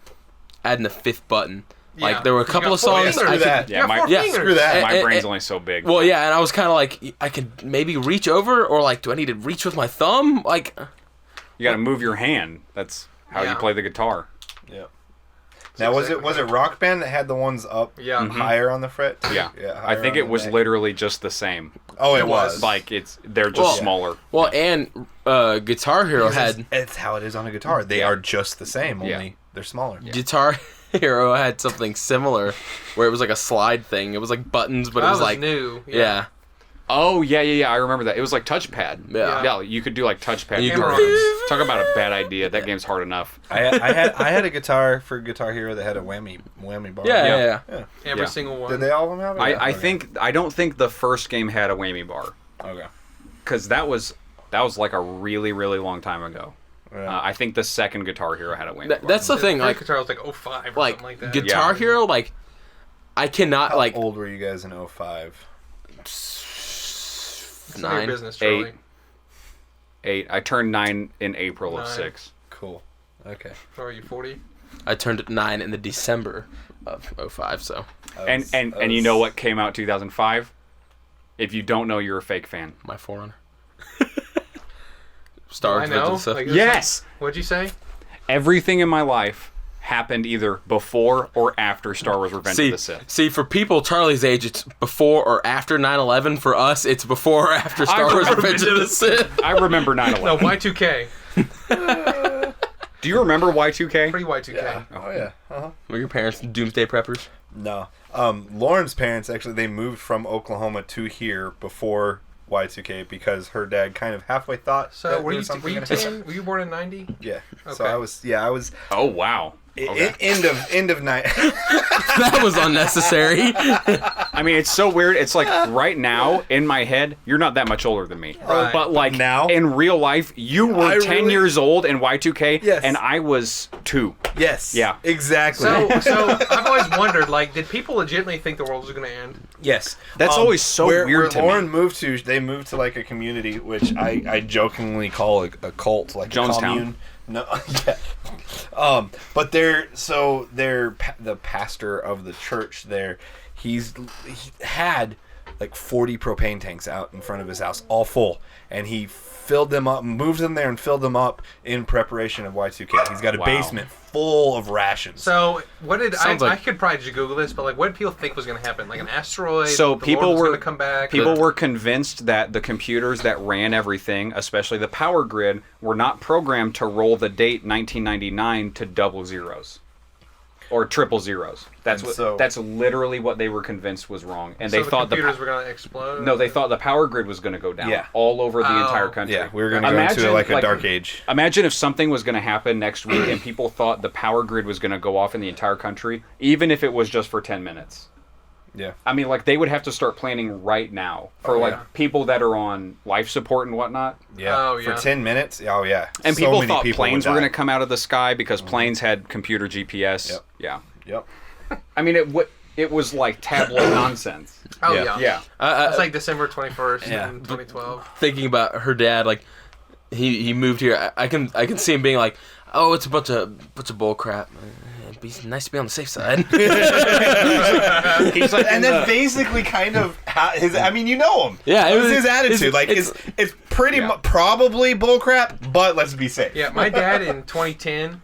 S4: adding a 5th button. Like
S2: Yeah.
S4: there were a
S2: You
S4: couple
S2: got
S4: of
S2: 4
S4: songs
S2: fingers.
S4: I
S1: Screw
S4: could,
S1: that.
S2: You got
S3: my-
S2: 4
S4: yeah,
S2: fingers.
S1: screw that.
S3: My
S4: and-
S3: brain's
S4: and-
S3: only so big.
S4: Well, yeah, and I was kind of like, I could maybe reach over, or like, do I need to reach with my thumb? Like,
S3: You got to move your hand. That's how
S2: Yeah.
S3: you play the guitar.
S1: Yeah. Now was it Rock Band that had the ones up
S2: Yeah.
S1: higher on the fret? too?
S3: Yeah.
S1: Yeah.
S3: I
S1: higher
S3: think
S1: on
S3: it
S1: the
S3: was
S1: neck.
S3: literally just the same.
S1: Oh, it
S2: It
S1: was.
S2: was.
S3: Like they're just
S4: Well,
S3: smaller.
S4: well, and Guitar Hero had
S1: It's how it is on a guitar. They are just the same.
S3: Yeah.
S1: Only they're smaller.
S4: Guitar Hero had something similar, where it was like a slide thing. It was like buttons, but
S2: That
S4: it was like
S2: new.
S4: yeah.
S3: Oh yeah. I remember that. It was like touchpad.
S4: Yeah.
S3: Yeah. You could do like touchpad.
S4: And you
S2: could-
S3: programs. Talk about a bad idea. That game's hard enough.
S1: I had a guitar for Guitar Hero that had a whammy bar.
S4: Yeah.
S2: Every
S3: Yeah.
S2: single one.
S1: Did they all of them have it?
S3: I don't think the first game had a whammy bar
S1: Okay.
S3: because that was like a really long time ago.
S1: Yeah.
S3: I think the second Guitar Hero had a whammy bar.
S4: That's the thing. Like
S2: guitar was like 05 or
S4: like
S2: something like that.
S4: Guitar
S3: Yeah.
S4: Hero, like I cannot
S1: How
S4: like
S1: old were you guys in 05?
S2: It's none of your
S4: 9.
S2: business, Charlie.
S3: 8. I turned 9 in April of
S2: 9.
S3: 6.
S1: Cool. Okay.
S2: Or are you 40?
S4: I turned 9 in the December of 05. So
S3: And you know what came out 2005? If you don't know, you're a fake fan.
S4: my Forerunner. Star
S2: I
S4: Wars
S2: know.
S4: Revenge of the Sith.
S2: Like,
S3: Yes.
S2: What'd you say?
S3: Everything in my life happened either before or after Star Wars Revenge of the Sith.
S4: See, for people Charlie's age, it's before or after 9/11. For us, it's before or after Star Wars
S3: remember
S4: Revenge of the Sith.
S3: I remember 9/11.
S2: No, Y2K.
S3: Do you remember Y2K?
S2: Pretty Y2K.
S1: Yeah. Oh yeah. Uh-huh.
S4: Were your parents doomsday preppers?
S1: No. Lauren's parents actually they moved from Oklahoma to here before Y2K because her dad kind of halfway thought.
S2: So
S1: that
S2: were
S1: there
S2: you
S1: was something
S2: were you
S1: gonna happen.
S2: 10? Were you born in 90?
S1: Yeah. So
S2: Okay.
S1: I was
S3: Oh wow. Okay.
S1: end of night.
S4: That was unnecessary.
S3: I mean, it's so weird. It's like right now in my head, you're not that much older than me.
S2: Right.
S3: But like
S1: Now?
S3: in real life, you were
S1: I
S3: 10
S1: really-
S3: years old in Y2K,
S1: Yes.
S3: and I was 2.
S1: Yes.
S3: Yeah.
S1: Exactly.
S2: So I've always wondered, like, did people legitimately think the world was going to end?
S1: Yes.
S3: That's always so
S1: where
S3: weird to
S1: Lauren
S3: me.
S1: moved to, they moved to like a community, which I jokingly call a cult, like
S3: Jonestown.
S1: a commune. No, yeah. But the pastor of the church there, he had like 40 propane tanks out in front of his house, all full, and he filled them up, moved them there, and filled them up in preparation of Y2K. He's got a
S3: Wow.
S1: basement full of rations.
S2: So what did
S4: Sounds
S2: I
S4: like-
S2: could probably just Google this, but like, what did people think was going to happen? Like an asteroid?
S3: So
S2: the
S3: people
S2: Lord was
S3: were
S2: going to come back.
S3: People were convinced that the computers that ran everything, especially the power grid, were not programmed to roll the date 1999 to double zeros or triple zeros. That's literally what they were convinced was wrong, and
S2: So
S3: they
S2: the
S3: thought
S2: computers were going to explode.
S3: No, they thought the power grid was going to go down
S1: Yeah.
S3: all over the
S2: Oh.
S3: entire country.
S1: yeah, we were going to go into like a dark age.
S3: Imagine if something was going to happen next week and people thought the power grid was going to go off in the entire country, even if it was just for 10 minutes.
S1: Yeah.
S3: I mean, like, they would have to start planning right now for,
S2: yeah.
S3: people that are on life support and whatnot.
S1: Yeah.
S2: Oh, yeah.
S1: For 10 minutes? Oh, yeah.
S3: And
S1: So
S3: people
S1: many
S3: thought
S1: people
S3: planes
S1: would
S3: were going
S1: die.
S3: to come out of the sky because planes had computer GPS.
S1: Yep.
S3: Yeah.
S1: Yep.
S3: I mean, it was like tabloid nonsense.
S2: Oh
S1: Yeah.
S2: yeah.
S3: Yeah.
S2: It's like December 21st
S1: Yeah.
S2: in 2012.
S4: Thinking about her dad, like he moved here. I can see him being like, oh, it's a bunch of bull crap. It'd be nice to be on the safe side.
S3: He's like,
S1: And that's basically kind of how his. I mean, you know him.
S4: Yeah,
S1: it was his attitude. It's pretty probably bullcrap, but let's be safe.
S2: Yeah, my dad in 2010,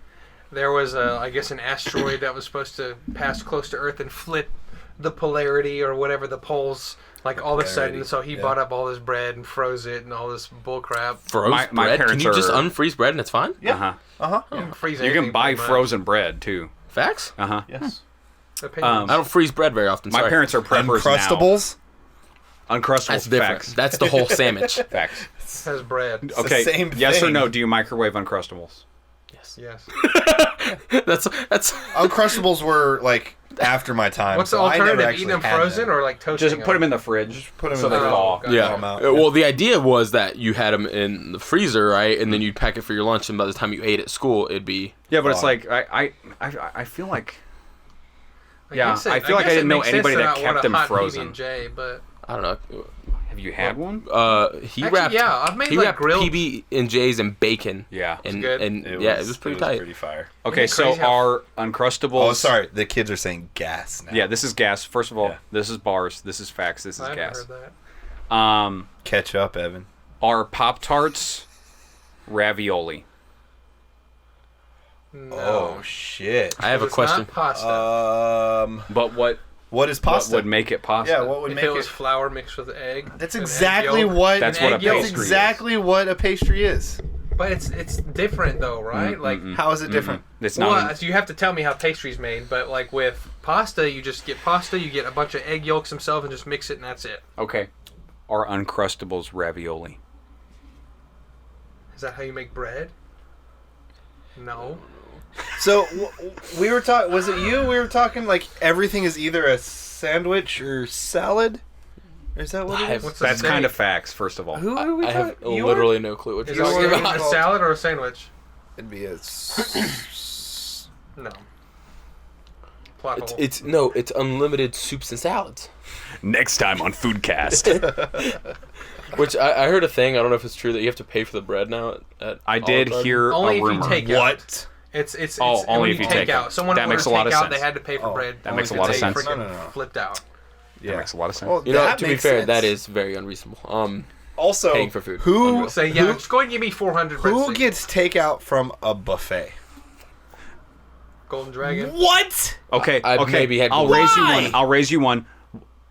S2: there was I guess an asteroid that was supposed to pass close to Earth and flip the polarity or whatever the poles. Like all of a sudden, so he bought up all this bread and froze it and all this bull crap.
S4: Froze
S3: My
S4: bread? Can
S3: parents
S4: you just
S3: are-
S4: unfreeze bread and it's fine?
S1: Yeah.
S3: Uh-huh.
S2: You can freeze
S3: You
S2: anything
S3: can buy
S2: pretty much.
S3: frozen bread too.
S4: Facts?
S3: Uh-huh.
S1: Yes.
S2: Opinions.
S4: I don't freeze bread very often.
S3: My
S4: sorry.
S3: parents are preppers
S1: Uncrustables.
S3: now. Uncrustables.
S4: That's different.
S3: Facts.
S4: That's the whole sandwich.
S3: Facts.
S2: has bread.
S3: Okay.
S1: same
S3: Yes or
S1: thing.
S3: no? Do you microwave Uncrustables?
S4: Yes.
S2: Yes.
S4: That's
S1: Uncrustables were like after my time.
S2: What's the
S1: so I never
S2: alternative?
S1: actually
S2: Eating them
S1: had
S2: frozen or like toasting
S3: Just put them in the fridge.
S1: Put 'em
S3: so
S1: in
S3: they
S1: the
S3: thaw.
S2: fridge.
S4: yeah.
S1: them out.
S4: Well, the idea was that you had them in the freezer, right, and then you'd pack it for your lunch, and by the time you ate at school, it'd be.
S3: Yeah, but it's
S1: Thawed.
S3: like I feel like
S2: I
S3: Yeah,
S2: guess
S3: I feel like I
S2: guess it
S3: didn't know
S2: makes sense
S3: anybody
S2: to
S3: that
S2: not
S3: kept
S2: want a
S3: them
S2: hot
S3: frozen.
S2: PB&J, but
S4: I don't know.
S3: have you had one?
S4: He
S2: Actually,
S4: wrapped.
S2: yeah, I've made
S4: he
S2: like
S4: wrapped
S2: grilled.
S4: PB and J's and bacon.
S3: Yeah.
S4: and
S2: good.
S4: and it was pretty tight.
S1: Pretty fire.
S3: Okay,
S2: Isn't it
S3: so
S2: crazy how-
S3: our Uncrustables.
S1: Oh, sorry. The kids are saying gas now.
S3: Yeah, this is gas. First of all,
S1: Yeah.
S3: this is bars. This is facts. This is
S2: I haven't
S3: gas.
S2: heard that.
S1: Catch up, Evan.
S3: Our Pop-Tarts, ravioli.
S2: No.
S1: Oh shit.
S4: I have a
S2: It's
S4: question.
S2: Not pasta.
S3: But what
S1: What is pasta?
S3: what would make it pasta?
S1: Yeah, what would
S2: If
S1: make
S2: it was
S1: it?
S2: flour mixed with egg.
S1: That's
S2: and egg
S1: exactly
S2: yolk.
S1: what.
S3: That's
S2: an
S3: what a
S2: egg yolk.
S3: pastry
S1: That's exactly what a pastry is.
S2: But it's different though, right? Like,
S1: How is it different?
S3: It's
S2: well,
S3: not.
S2: so you have to tell me how pastry's made. But like with pasta, you just get pasta, you get a bunch of egg yolks themselves, and just mix it, and that's it.
S3: Okay. Our Uncrustables ravioli.
S2: Is that how you make bread? No.
S1: So we were talking. Was it you? We were talking like everything is either a sandwich or salad. Is that what it is?
S2: What's a
S3: That's
S2: steak?
S3: kind of facts, first of all.
S1: Who are we
S4: I have
S1: talking? You
S4: literally no clue what
S2: Is
S4: you're
S2: it
S1: Yours
S4: talking
S1: are-
S2: a
S4: about.
S2: salad or a sandwich?
S1: It'd be a.
S2: No. Plot hole.
S4: It's unlimited soups and salads.
S3: Next time on Foodcast.
S4: Which I heard a thing. I don't know if it's true that you have to pay for the bread now. At
S3: I did
S4: Olive Garden.
S3: hear
S2: Only
S3: a
S2: if you
S3: rumor.
S2: take out.
S1: What?
S2: It's
S3: Oh, only
S2: when
S3: if you
S2: take
S3: take
S2: out.
S3: out.
S2: Someone
S3: That
S2: ordered
S3: makes a lot of
S2: takeout,
S3: sense.
S2: They had to pay for
S1: Oh,
S2: bread.
S3: that makes a
S2: Only
S3: lot
S2: if
S3: of
S2: they
S3: sense.
S2: freaking
S1: No, no, no.
S2: Flipped out.
S1: Yeah.
S3: That makes a lot of sense.
S1: Well,
S4: You know,
S1: that
S4: to be
S1: makes
S4: fair,
S1: sense.
S4: that is very unreasonable.
S1: Also
S4: paying for food.
S1: Who
S2: So yeah, just go ahead and give me 400
S1: who
S2: breadsticks.
S1: gets takeout from a buffet?
S2: Golden Dragon?
S1: What?
S3: Okay,
S4: I've
S3: okay.
S4: maybe had
S3: I'll
S4: one.
S3: raise you
S1: Why?
S3: one. I'll raise you one.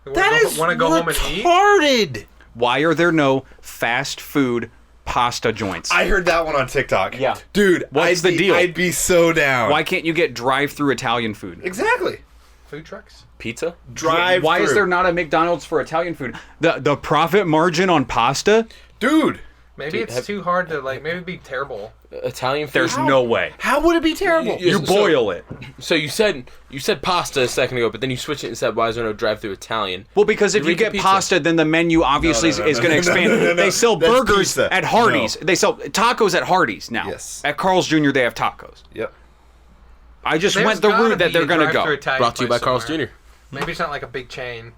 S2: Want to go home and eat?
S1: retarded.
S3: Why are there no fast food pasta joints?
S1: I heard that one on TikTok.
S3: Yeah.
S1: Dude,
S3: What's the deal?
S1: I'd be so down.
S3: Why can't you get drive-through Italian food?
S1: Exactly.
S2: Food trucks?
S4: Pizza?
S1: Drive.
S3: Why is there not a McDonald's for Italian food? The profit margin on pasta?
S1: Dude,
S2: Maybe
S4: Dude,
S2: it's too hard to like. Maybe it'd be terrible.
S4: Italian food?
S3: There's no way.
S1: how would it be terrible?
S4: You-
S3: You
S4: so-
S3: boil it.
S4: So you said pasta a second ago, but then you switched it and said, why is there no drive-through Italian?
S3: Well, because if
S4: You
S3: you get
S4: pizza.
S3: pasta, then the menu obviously is going to expand.
S1: no.
S3: They sell
S1: That's
S3: burgers
S1: pizza.
S3: at Hardee's.
S1: No.
S3: They sell tacos at Hardee's now.
S1: Yes.
S3: At Carl's Jr. they have tacos.
S1: Yep.
S3: I just
S2: There's
S3: went the
S2: gotta
S3: route that
S2: be
S3: they're
S2: a
S3: going to
S2: drive-thru
S3: go.
S2: Italian
S4: Brought to you by
S2: place
S4: Carl's
S2: somewhere.
S4: Jr.
S2: Maybe it's not like a big chain.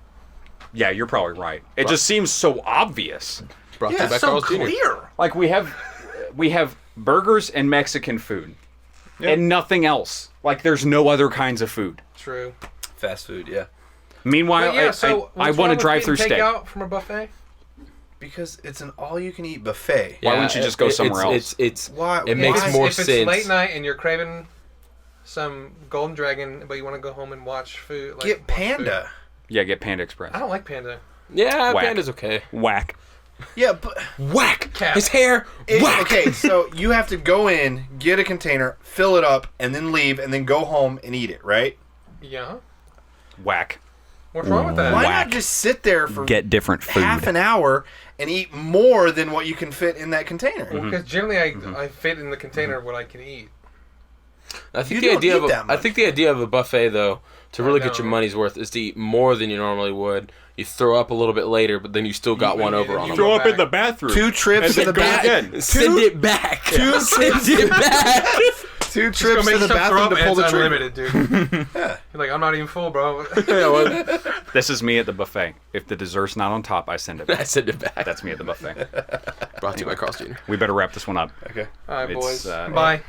S3: Yeah, you're probably right. It just seems so obvious.
S4: Brought to
S1: Yeah,
S4: you by
S2: So
S4: Carl's Jr.
S2: clear.
S3: Like we have burgers and Mexican food, and nothing else. Like there's no other kinds of food.
S2: True.
S1: Fast food, yeah.
S3: Meanwhile,
S2: But yeah, so
S3: I
S2: what's
S3: want
S2: wrong
S3: a
S2: with
S3: drive-through
S2: getting
S3: steak.
S2: takeout from a buffet?
S1: Because it's an all-you-can-eat buffet.
S3: Why wouldn't you just go somewhere else?
S4: It's
S1: Why-
S4: it makes
S1: why?
S4: more
S2: if
S4: sense.
S2: it's late night and you're craving some Golden Dragon, but you want to go home and watch food, like,
S1: Get
S2: watch
S1: Panda.
S3: Yeah, get Panda Express.
S2: food. I don't like Panda.
S4: Yeah,
S3: Whack.
S4: Panda's okay.
S3: Whack.
S1: Yeah, but
S4: Whack!
S2: Cap.
S4: His hair, whack!
S1: okay, so you have to go in, get a container, fill it up, and then leave, and then go home and eat it, right?
S2: Yeah.
S3: Whack.
S2: What's wrong with that?
S1: Why
S3: Whack.
S1: not just sit there for
S3: Get different food.
S1: half an hour and eat more than what you can fit in that container?
S2: Because generally I fit in the container what I can eat.
S4: I think
S1: You
S4: the
S1: don't
S4: idea
S1: eat
S4: of
S1: that
S4: I think the idea of a buffet though, to really get your
S2: know.
S4: money's worth, is to eat more than you normally would. You throw up a little bit later, but then you still got one over on
S2: you
S4: them.
S2: throw up in the
S3: bathroom.
S1: 2 trips to the back.
S3: again.
S4: Send it back.
S1: Two
S4: Send it back.
S1: 2
S2: Just go
S1: trips
S2: make
S1: to the
S2: stuff throw
S1: bathroom
S2: up,
S1: to
S2: and
S1: pull the
S2: it's
S1: trigger.
S2: unlimited, dude.
S1: Yeah.
S2: You're like, I'm not even full, bro.
S3: This is me at the buffet. If the dessert's not on top, I send it
S4: I
S3: back.
S4: send it back.
S3: That's me at the buffet.
S4: Brought to you by Carl's Jr.
S3: We better wrap this one up.
S1: Okay.
S2: All right,
S3: It's,
S2: boys.
S3: uh,
S2: Bye.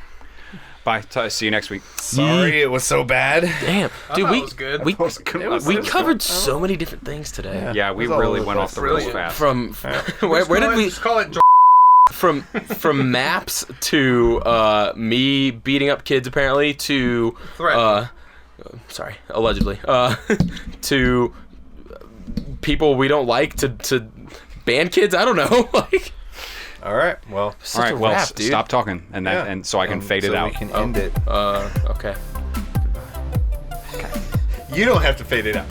S3: Bye. See you next week.
S1: Sorry it was so bad.
S4: Damn, dude,
S2: thought it was good.
S4: we
S1: It was
S4: covered so many different things today.
S3: Yeah, we
S1: It was all
S3: really
S1: over
S3: went
S1: the
S3: off the
S1: place.
S3: rails
S2: Brilliant.
S3: fast.
S4: From where did we
S2: Just call it
S4: from maps to me beating up kids apparently to
S2: Threat.
S4: sorry, allegedly to people we don't like to ban kids. I don't know. Like,
S1: All right. Well,
S4: such
S3: All right,
S4: a
S3: well,
S4: rap, dude.
S3: stop talking, and that,
S1: yeah.
S3: and so I can fade it
S1: so
S3: out.
S1: we can end it.
S4: Okay.
S1: You don't have to fade it out.